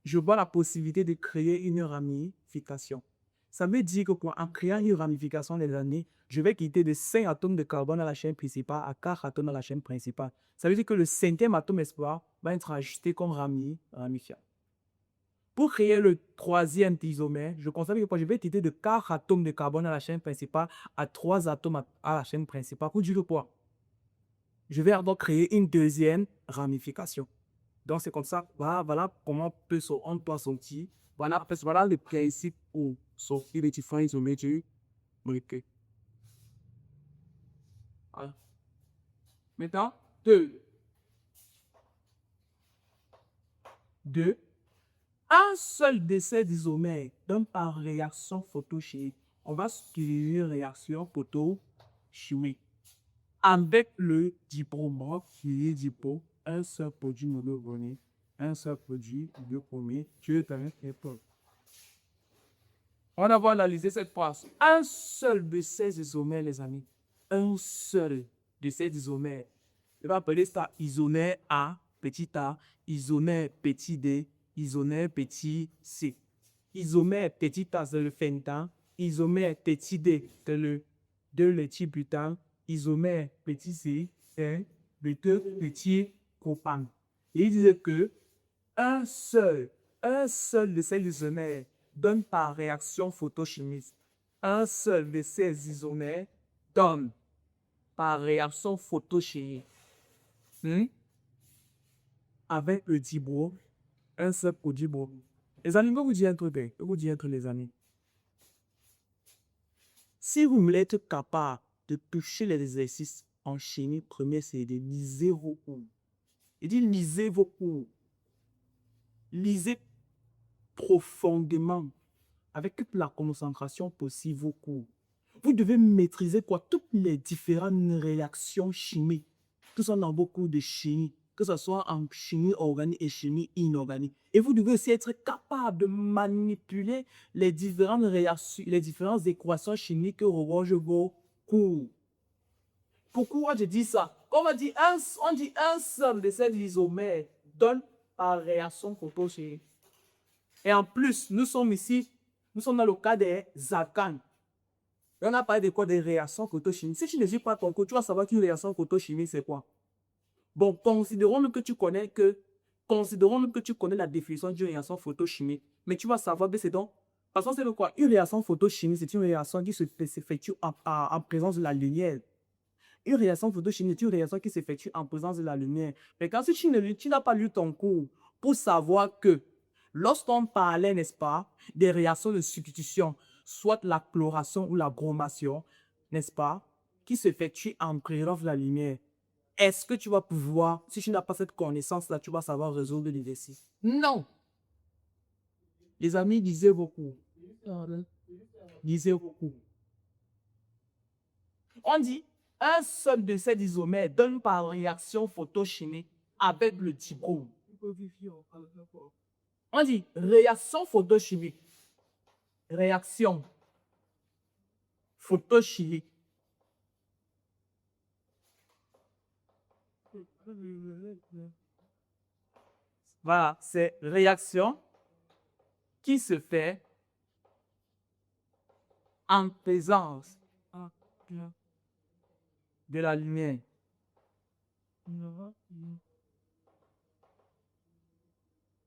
S1: je vois la possibilité de créer une ramification. Ça veut dire que en créant une ramification des années, je vais quitter de 5 atomes de carbone à la chaîne principale à 4 atomes à la chaîne principale. Ça veut dire que le 5e atome espoir va être ajusté comme ramifiant. Pour créer le 3e isomère, je constate que je vais quitter de 4 atomes de carbone à la chaîne principale à 3 atomes à la chaîne principale. Pour dire quoi? Je vais alors créer une 2e ramification. Donc, c'est comme ça. Voilà comment on peut sortir. Voilà le principe pour sortir les différents isomères du molécule. Voilà. Maintenant, 2. Un seul de ces isomères donne par réaction photochimique. On va suivre une réaction photochimique. Avec le dibrome, qui est dibrome, un seul produit monogonique, un seul produit biochromé, tu es un époque. On va analyser cette phrase. Un seul de ces isomères, les amis. Un seul de ces isomères. On va appeler ça isomère A, petit a, isomère petit d, isomère petit c. Isomère petit a, c'est le phéntan. Isomère petit d, c'est le 2-l'éthylbutane. Isomère petit c, c'est le 2-l'éthylpropane. Il disait que un seul de ces isomères donne par réaction photochimique. Un seul de ces isomères donne par réaction photochimique. Avec le dibrome, un seul produit bromé. Les amis, je vous dis un truc, les amis. Si vous voulez être capable de toucher les exercices en chimie, premier, c'est de liser vos cours. Il dit lisez vos cours. Lisez profondément, avec toute la concentration possible vos cours. Vous devez maîtriser toutes les différentes réactions chimiques, que ce soit dans vos cours de chimie, que ce soit en chimie organique et chimie inorganique. Et vous devez aussi être capable de manipuler les différentes réactions, les différentes équations chimiques que regorgent vos cours. Pourquoi je dis ça? On dit un seul de ces isomères donne par réaction photochimique. Et en plus, nous sommes dans le cas des alcanes. Et on a parlé de quoi? Des réactions photochimiques. Si tu ne suis pas ton cours, tu vas savoir qu'une réaction photochimique, c'est quoi? Bon, considérons même que tu connais la définition d'une réaction photochimique. Mais tu vas savoir que c'est donc. Parce que c'est de quoi? Une réaction photochimique, c'est une réaction qui s'effectue en présence de la lumière. Une réaction photochimique est une réaction qui s'effectue en présence de la lumière. Mais quand tu n'as pas lu ton cours pour savoir que lorsqu'on parlait, n'est-ce pas, des réactions de substitution, soit la chloration ou la bromation, n'est-ce pas, qui s'effectuent en présence de la lumière, est-ce que tu vas pouvoir, si tu n'as pas cette connaissance-là, tu vas savoir résoudre l'exercice? Non. Les amis, lisez beaucoup. Lisez beaucoup. On dit, un seul de ces isomères donne par réaction photochimique avec le dibrome. On dit réaction photochimique. Réaction photochimique. Voilà, c'est réaction qui se fait en présence de la lumière.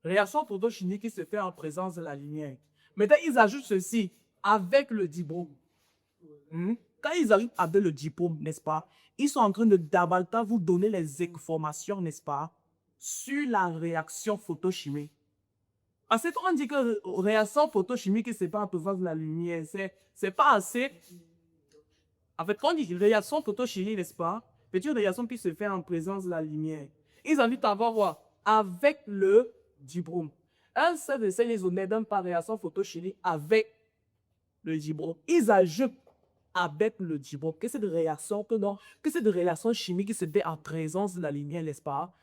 S1: Réaction photochimique qui se fait en présence de la lumière. Maintenant, ils ajoutent ceci avec le dibrome. Quand ils arrivent avec le dibrome, n'est-ce pas, ils sont en train de davantage vous donner les informations, n'est-ce pas, sur la réaction photochimique. Ensuite, on dit que réaction photochimique qui se fait en présence de la lumière, c'est pas assez. En fait, quand on dit réaction photochimique, n'est-ce pas, c'est une réaction qui se fait en présence de la lumière. Ils invitent à voir avec le dibrome. Un seul de ces isomères donne par réaction photochimique avec le dibrome. Ils ajoutent avec le dibrome, que cette réaction, que cette réaction chimique qui se fait en présence de la lumière, n'est-ce pas?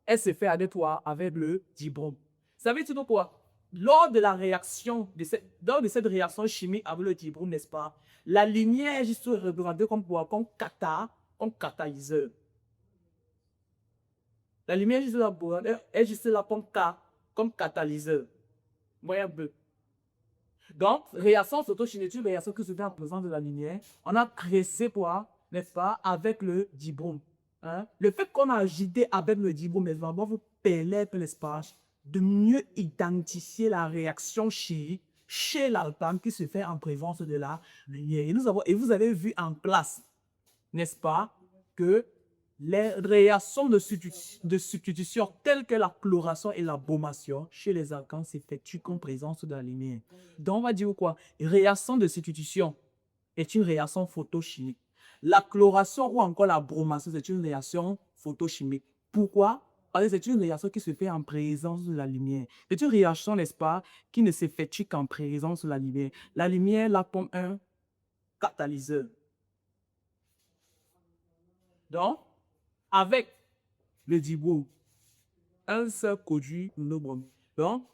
S1: Elle se fait avec toi, avec le dibrome. Ça veut dire quoi? Lors de la réaction, lors de cette réaction chimique avec le dibrome, n'est-ce pas? La lumière est juste représentée comme quoi? Comme catalyseur. La lumière est juste là comme catalyseur. Voyez un peu. Donc, réaction photochimique, c'est une réaction qui se fait en présence de la lumière. On a tressé quoi, n'est-ce pas, avec le dibrome. Hein? Le fait qu'on a agité avec le dibrome, n'est-ce pas, vous permettre, n'est-ce pas, de mieux identifier la réaction chimique chez l'alcane qui se fait en présence de la lumière. Et vous avez vu en classe, n'est-ce pas, que les réactions de substitution telles que la chloration et la bromation chez les alcanes s'effectuent en présence de la lumière. Donc, on va dire quoi? Réaction de substitution est une réaction photochimique. La chloration ou encore la bromation, c'est une réaction photochimique. Pourquoi? Parce que c'est une réaction qui se fait en présence de la lumière. C'est une réaction, n'est-ce pas, qui ne s'effectue qu'en présence de la lumière. La lumière, là, comme un catalyseur. Donc, avec le dibrome, un seul produit monobromé. Donc,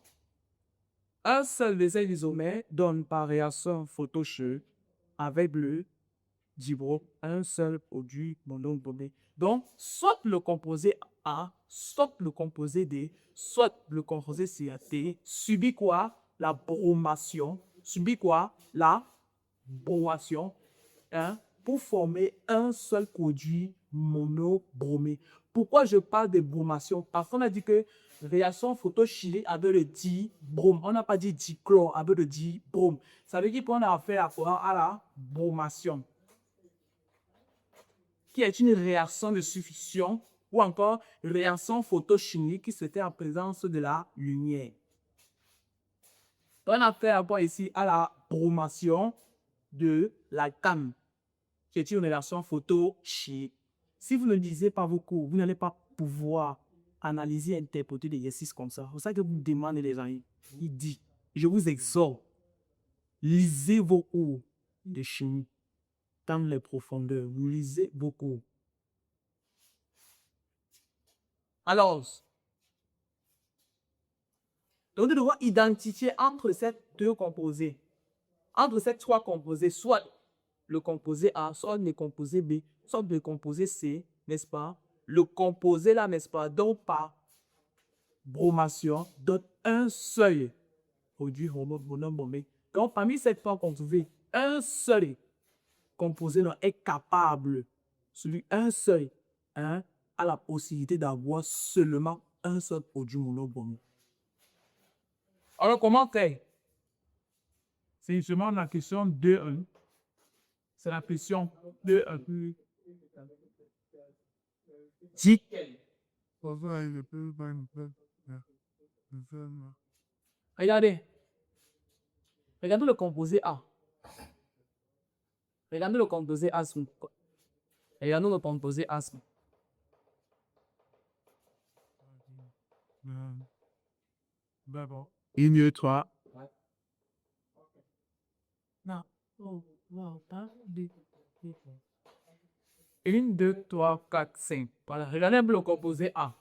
S1: un seul des isomères donne par réaction photochimique avec le dibrome un seul produit monobromé. Donc, soit le composé A, soit le composé D, soit le composé CAT subit quoi? La bromation. Subit quoi? La bromation. Hein, pour former un seul produit monobromé. Pourquoi je parle de bromation? Parce qu'on a dit que réaction photochimique avec le dibrome. On n'a pas dit dichlore avec le dibrome. Ça veut dire qu'on a affaire à quoi? À la bromation, qui est une réaction de substitution ou encore réaction photochimique qui se fait en présence de la lumière. Donc, on a affaire à quoi ici? À la bromation de l'alcane, qui est une réaction photochimique. Si vous ne lisez pas vos cours, vous n'allez pas pouvoir analyser et interpréter des exercices comme ça. C'est pour ça que vous demandez les amis. Il dit, je vous exhorte, lisez vos cours de chimie dans les profondeurs. Vous lisez vos cours. Alors, donc, nous devons identifier entre ces deux composés, entre ces trois composés, soit le composé A, soit le composé B, soit le composé C, n'est-ce pas? Le composé là, n'est-ce pas? Donc, par bromation, donne un seul produit monobromé. Donc, parmi ces trois composés, un seul composé là est capable, celui un seul, hein, a la possibilité d'avoir seulement un seul produit monobromé. Alors, comment faire?
S2: C'est justement la question 2-1. C'est la question 2-1.
S1: Dit. Regardez. Regardez le composé A. Regardez le composé A. Regardez le composé A.
S2: D'abord. 1, 2, 3.
S1: Non. Oh, wow, pas de-
S2: 1, 2, 3, 4, 5.
S1: Voilà, regardez un peu le composé A.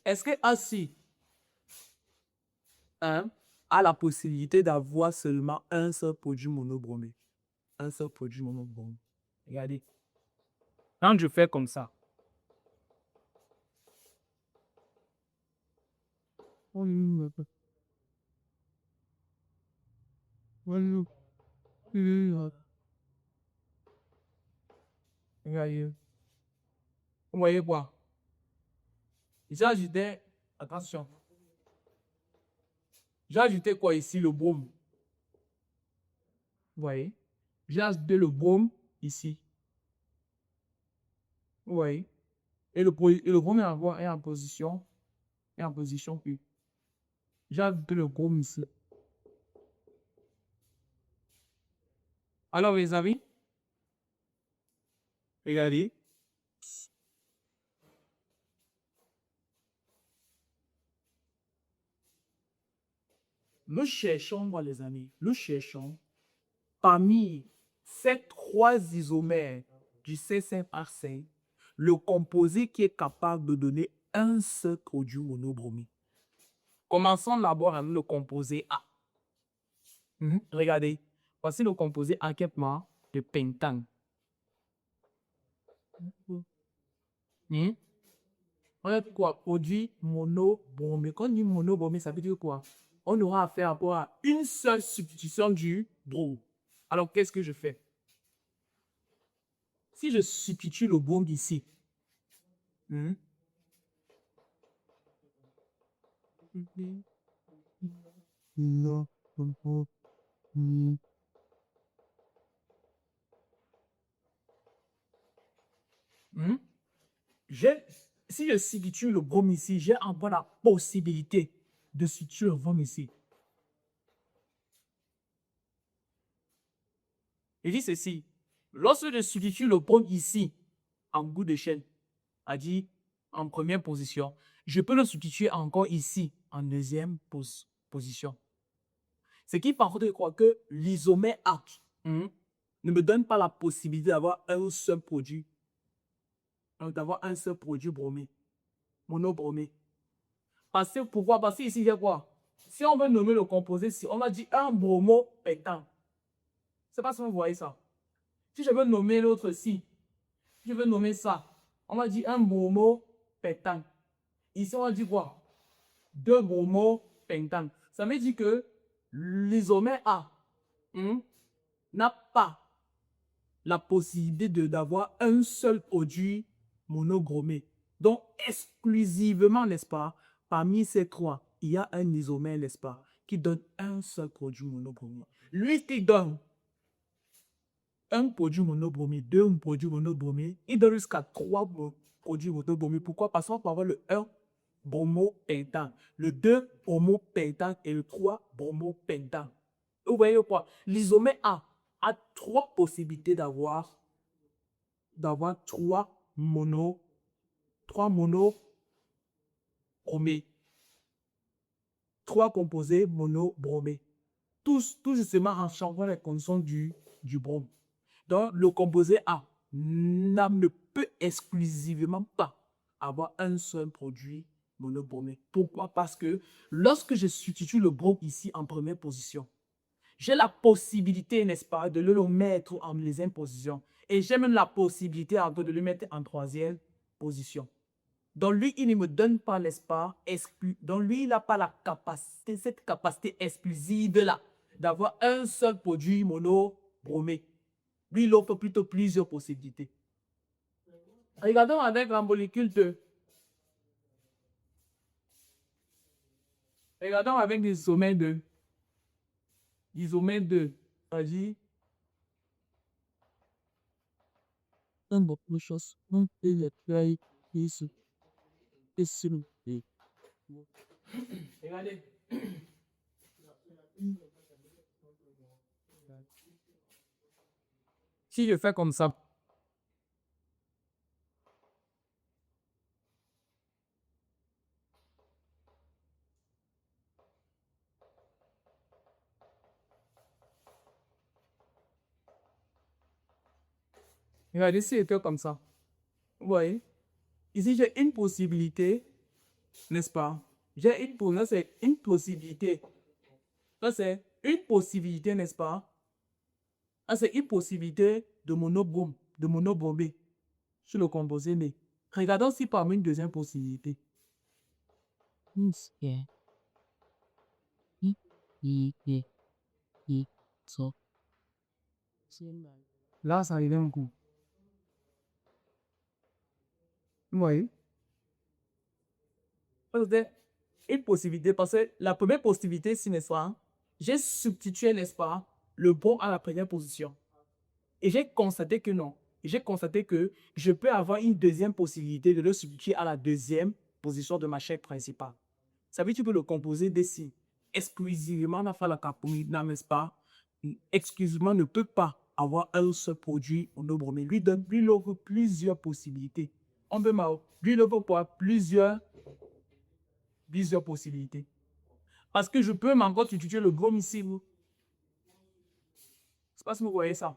S1: Est-ce que A6 hein, a la possibilité d'avoir seulement un seul produit monobromé? Un seul produit monobromé. Regardez. Quand je fais comme ça, regardez. Vous voyez quoi? J'ai ajouté, attention, j'ai ajouté quoi ici? Le brome. Vous voyez? J'ai ajouté le brome ici. Vous voyez? Et le brome est en position, U. J'ai ajouté le brome ici. Alors, les amis, regardez. Nous cherchons, moi, les amis, nous cherchons parmi ces trois isomères du C5H5, le composé qui est capable de donner un seul produit monobromé. Commençons d'abord avec le composé A. Regardez, voici le composé A qui est moi de pentane. Regarde quoi? Produit monobromé. Quand on dit monobromé, ça veut dire quoi? On aura affaire à une seule substitution du brome. Alors, qu'est-ce que je fais? Si je substitue le brome ici,
S3: Non.
S1: si je substitue le brome ici, j'ai encore la possibilité de substituer le brome ici. Il dit ceci. Lorsque je substitue le brome ici, en bout de chaîne, a dit en première position, je peux le substituer encore ici, en deuxième position. Ce qui part de quoi que l'isomère A ne me donne pas la possibilité d'avoir un seul produit, bromé, monobromé. Pourquoi? Parce que ici, il y a quoi? Si on veut nommer le composé, si on va dire un bromopentane. Je ne sais pas si vous voyez ça. Si je veux nommer l'autre ci, je veux nommer ça, on va dire un bromopentane. Ici, on va dire quoi? Deux bromopentane. Ça veut dire que l'isomère A n'a pas la possibilité d'avoir un seul produit monobromé. Donc, exclusivement, n'est-ce pas, parmi ces trois, il y a un isomère, n'est-ce pas, qui donne un seul produit monobromé. Lui qui donne un produit monobromé, deux produits monobromés, il donne jusqu'à trois produits monobromés. Pourquoi? Parce qu'on peut avoir le 1 bromopentane, le 2 bromopentane et le 3 bromopentane. Vous voyez quoi? L'isomère A a trois possibilités d'avoir trois monobromés. Trois composés monobromés. Tout justement en changeant les conditions du brome. Donc, le composé A ne peut exclusivement pas avoir un seul produit monobromé. Pourquoi? Parce que lorsque je substitue le brome ici en première position, j'ai la possibilité, n'est-ce pas, de le mettre en deuxième position. Et j'ai même la possibilité de le mettre en troisième position. Donc lui, il ne me donne pas, n'est-ce pas, donc lui, il n'a pas la capacité, cette capacité exclusive-là, d'avoir un seul produit monobromé. Lui, il offre plutôt plusieurs possibilités. Regardons avec la molécule 2. Regardons avec l'isomère 2. L'isomère 2, ça dit regardez. Si je fais comme ça, regardez si c'était comme ça. Vous voyez? Ici, j'ai une possibilité, n'est-ce pas? C'est une possibilité. Ça, c'est une possibilité, n'est-ce pas? Ça, c'est une possibilité de monobromé sur le composé, mais regardons si parmi une deuxième possibilité. Là, ça arrive un coup. Vous voyez? C'est une possibilité, parce que la première possibilité, si n'est-ce pas, j'ai substitué, n'est-ce pas, le brome à la première position. Et j'ai constaté que non. J'ai constaté que je peux avoir une deuxième possibilité de le substituer à la deuxième position de ma chaîne principale. Ça veut dire que le composé d'ici, exclusivement, n'est-ce pas, exclusivement ne peut pas avoir un seul produit monobromé. Lui offre plusieurs possibilités. Lui offre plusieurs possibilités. Parce que je peux encore substituer le brome ici. sais pas si vous voyez ça.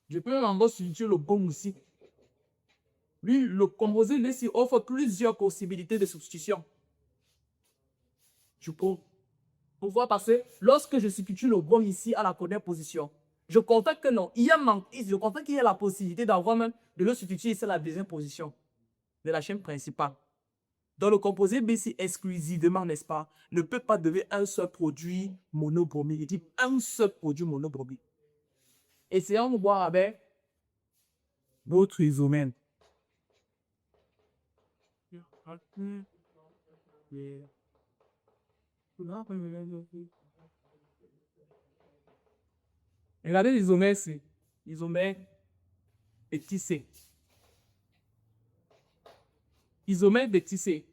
S1: Je peux encore substituer le brome ici. Lui, le composé ici offre plusieurs possibilités de substitution. Du coup, vous voyez passer, lorsque je substitue le brome ici à la première position, je constate que non, je constate qu'il y a la possibilité d'avoir même de le substituer ici à la deuxième position de la chaîne principale. Donc, le composé B ici exclusivement, n'est-ce pas, ne peut pas devenir un seul produit monobromique. Il dit un seul produit monobromique. Essayons de voir avec d'autres isomères. Regardez l'isomère, c'est l'isomère petit c. Isomère petit c.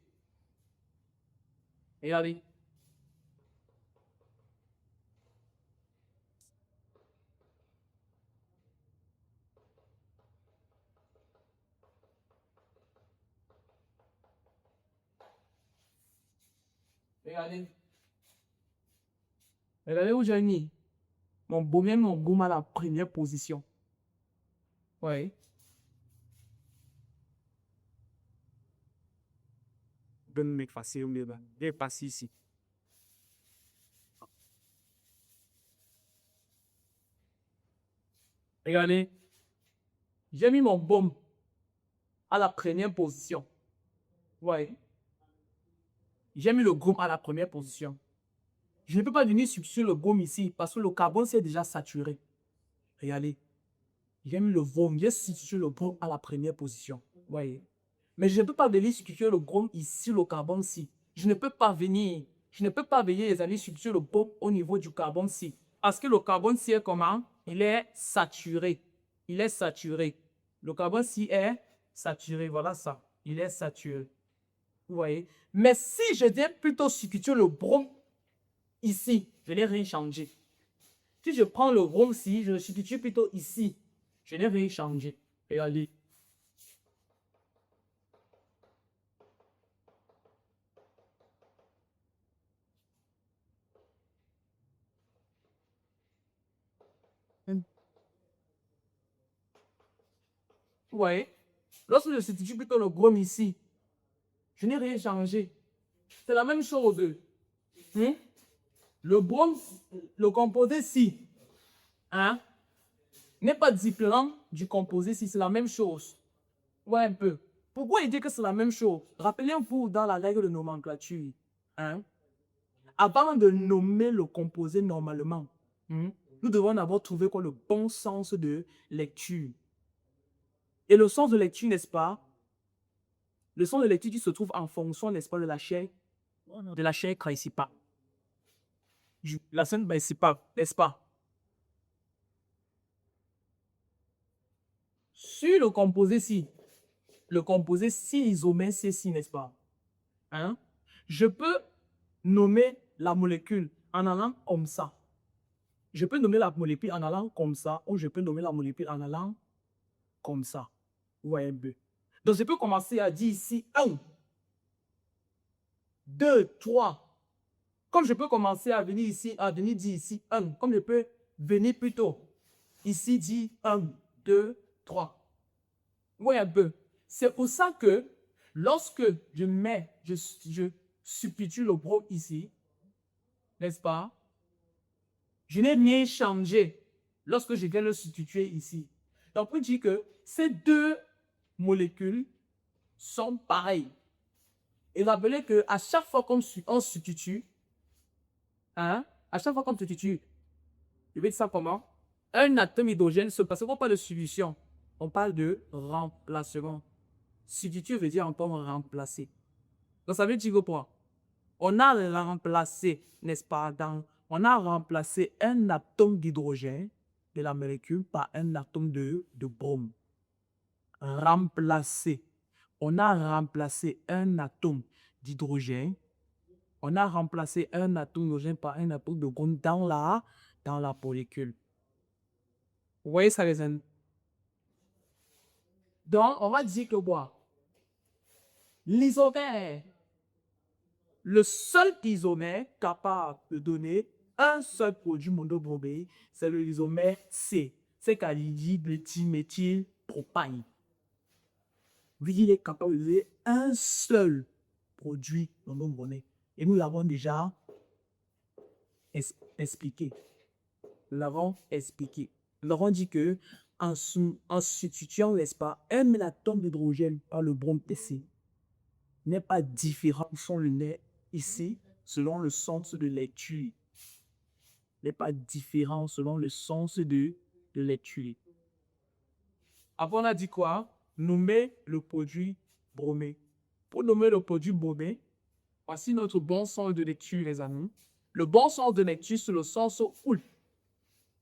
S1: Regardez. Regardez. Regardez où j'ai mis mon brome à la première position. Oui. Ben mec facile, mais ben, viens passer ici. Regardez. J'ai mis mon brome à la première position. Oui. J'ai mis le brome à la première position. Je ne peux pas venir substituer le brome ici parce que le carbone c'est déjà saturé. Regardez. J'ai mis le brome, j'ai substitué le brome à la première position. Vous voyez. Mais je ne peux pas venir substituer le brome ici, le carbone ici. Je ne peux pas venir, les amis, substituer le brome au niveau du carbone ici. Parce que le carbone ici est comment? Il est saturé. Il est saturé. Le carbone ici est saturé. Voilà ça. Il est saturé. Vous voyez. Mais si je viens plutôt substituer le brome ici, je n'ai rien changé. Si je prends le brome ici, je le substitue plutôt ici. Je n'ai rien changé. Regardez. Vous voyez? Lorsque je substitue plutôt le brome ici, je n'ai rien changé. C'est la même chose. Le brome, le composé ici, hein, n'est pas différent du composé ici. C'est la même chose. Ouais, un peu. Pourquoi il dit que c'est la même chose? Rappelez-vous dans la règle de nomenclature, hein, avant de nommer le composé normalement, nous devons d'abord trouver quoi, le bon sens de lecture. Et le sens de lecture, n'est-ce pas? Le sens de lecture qui se trouve en fonction, n'est-ce pas, de la chaîne principale. La chaîne principale, n'est-ce pas? Sur le composé ci, le composé isomère C6, n'est-ce pas? Hein? Je peux nommer la molécule en allant comme ça. Je peux nommer la molécule en allant comme ça, ou je peux nommer la molécule en allant comme ça. Vous voyez un peu. Donc, je peux commencer à dire ici 1, 2, 3. Comme je peux commencer à venir ici, dire ici 1. Comme je peux venir plutôt ici dire 1, 2, 3. Vous voyez un peu. C'est pour ça que lorsque je substitue le brome ici, n'est-ce pas? Je n'ai rien changé lorsque je viens le substituer ici. Donc, on dit que ces deux molécules sont pareilles. Et rappelez qu'à chaque fois qu'on substitue, à chaque fois qu'on substitue, je vais dire ça comment? Un atome hydrogène se passe, on ne parle pas de substitution, on parle de remplacement. Substituer veut dire encore remplacer. Donc, ça veut dire quoi? On a remplacé, n'est-ce pas, on a remplacé un atome d'hydrogène de la molécule par un atome de brome. Remplacer. On a remplacé un atome d'hydrogène. On a remplacé un atome d'hydrogène par un atome de brome dans la molécule. Vous voyez ça, les amis? Donc, on va dire que quoi? L'isomère, le seul isomère capable de donner un seul produit monobromé, c'est le isomère C. C'est qualifié de diméthylpropane. Il est capable de donner un seul produit monobromé. Et nous l'avons déjà expliqué. Nous l'avons expliqué. Nous avons dit que en substituant, n'est-ce pas, un atome d'hydrogène par le brome PC n'est pas différent selon le nez ici, selon le sens de lecture. N'est pas différent selon le sens de lecture. Après, on a dit quoi? Nommer le produit bromé. Pour nommer le produit bromé, voici notre bon sens de lecture, les amis. Le bon sens de lecture, c'est le sens où,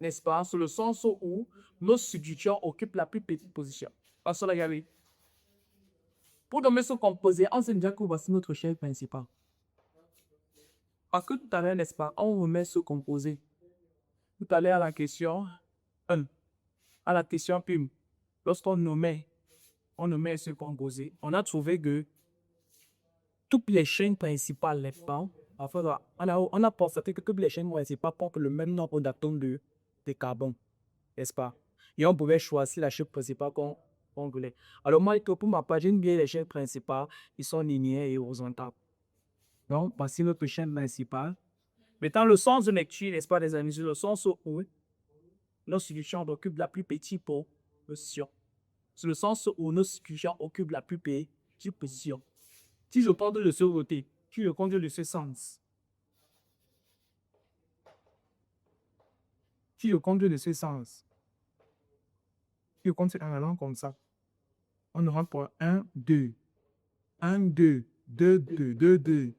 S1: n'est-ce pas? C'est le sens où nos substituants occupent la plus petite position. Passons la galerie. Pour nommer ce composé, on sait déjà que voici notre chaîne principale. Parce que tout à l'heure, n'est-ce pas, on remet ce composé. Tout à l'heure, à la question 1, à la question PUM, lorsqu'on nommait ce composé, on a trouvé que toutes les chaînes principales, n'est-ce pas, enfin, on a constaté que toutes les chaînes principales portent le même nombre d'atomes de carbone, n'est-ce pas? Et on pouvait choisir la chaîne principale qu'on voulait. Alors moi, pour ma part, j'aime bien les chaînes principales, ils sont linéaires et horizontales. Donc, voici notre chaîne principale. Maintenant, le sens de lecture, n'est-ce pas, les amis, le sens où nos solutions occupent la plus petite position. C'est le sens où nos solutions occupent la plus petite position. Si je prends de ce côté, si je conduis de ce sens, si je conduis de ce sens, si je conduis en allant comme ça, on aura pour 1, 2, 1, 2, 2, 2, 2, 2.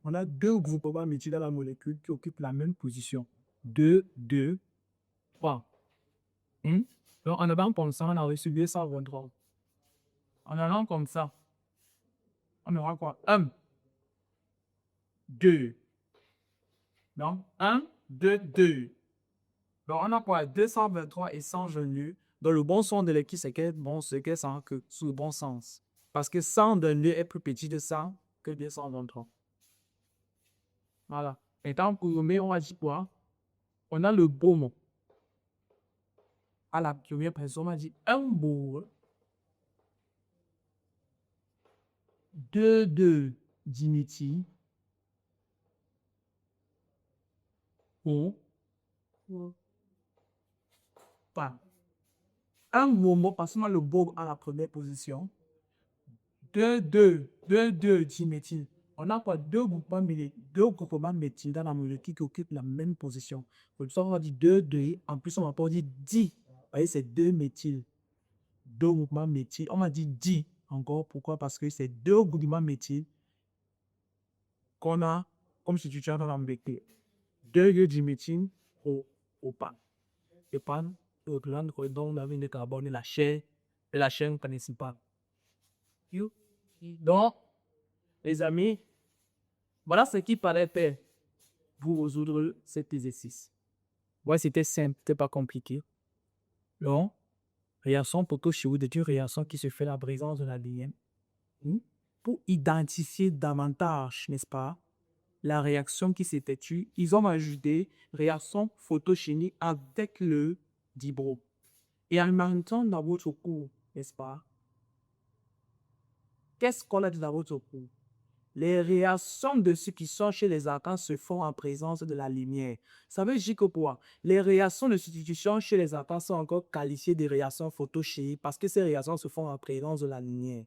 S1: On a deux groupements métiers dans la molécule qui occupent la même position. 2, 2, 3. Donc, en allant comme ça, on a reçu 223. En allant comme ça, on aura quoi? 1, 2. Donc, 1, 2, 2. Donc, on a quoi? 223 et 122. Dans le bon sens de l'équipe, c'est que bon, c'est que ça que sous le bon sens. Parce que 122 est plus petit de ça que 223. Voilà. Maintenant, pour nommer, on va dire quoi? On a le brome. À la première personne, on a dit un brome. 2, 2 diméthyl. Pas. Un moment, parce qu'on a le brome à la première position. 2, 2, 2, 2 diméthyl. On a quoi? Deux groupements méthyl dans la molécule qui occupent la même position. Pour ça, on va dire 2, 2. En plus, on va pas dire 10. Vous voyez, c'est 2 méthyl. Deux groupements méthyl. On va dire 10 encore. Pourquoi? Parce que c'est deux groupements méthyl qu'on a comme substituant dans la molécule. 2 diméthyl au pan. Et pan, au plan, on a une carbone et la chaîne principale. Donc, les amis, voilà ce qui paraît faire pour résoudre cet exercice. Ouais, c'était simple, c'était pas compliqué. Donc, réaction poteau-chimique est une réaction qui se fait à la présence de l'ADN. Pour identifier davantage, n'est-ce pas, la réaction qui s'effectue, ils ont ajouté réaction photochimique avec le dibrome. Et en même temps, dans votre cours, n'est-ce pas, qu'est-ce qu'on a dit dans votre cours? Les réactions de ceux qui sont chez les arcanes se font en présence de la lumière. Ça veut dire que quoi? Les réactions de substitution chez les arcanes sont encore qualifiées de réactions photochimiques parce que ces réactions se font en présence de la lumière.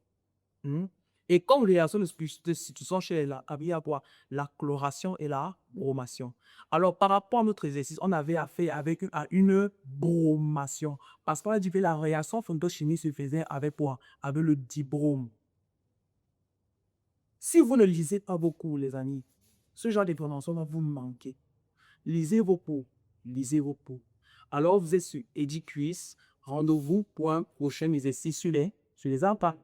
S1: Et comme réaction de substitution chez les arcanes, il y a quoi? La chloration et la bromation. Alors, par rapport à notre exercice, on avait affaire avec une bromation. Parce qu'on a dit que la réaction photochimique se faisait avec quoi? Avec le dibrome. Si vous ne lisez pas vos cours, les amis, ce genre de prononciation va vous manquer. Lisez vos cours. Lisez vos cours. Alors, vous êtes sur EduQuiz. Rendez-vous pour un prochain exercice sur les arcanes.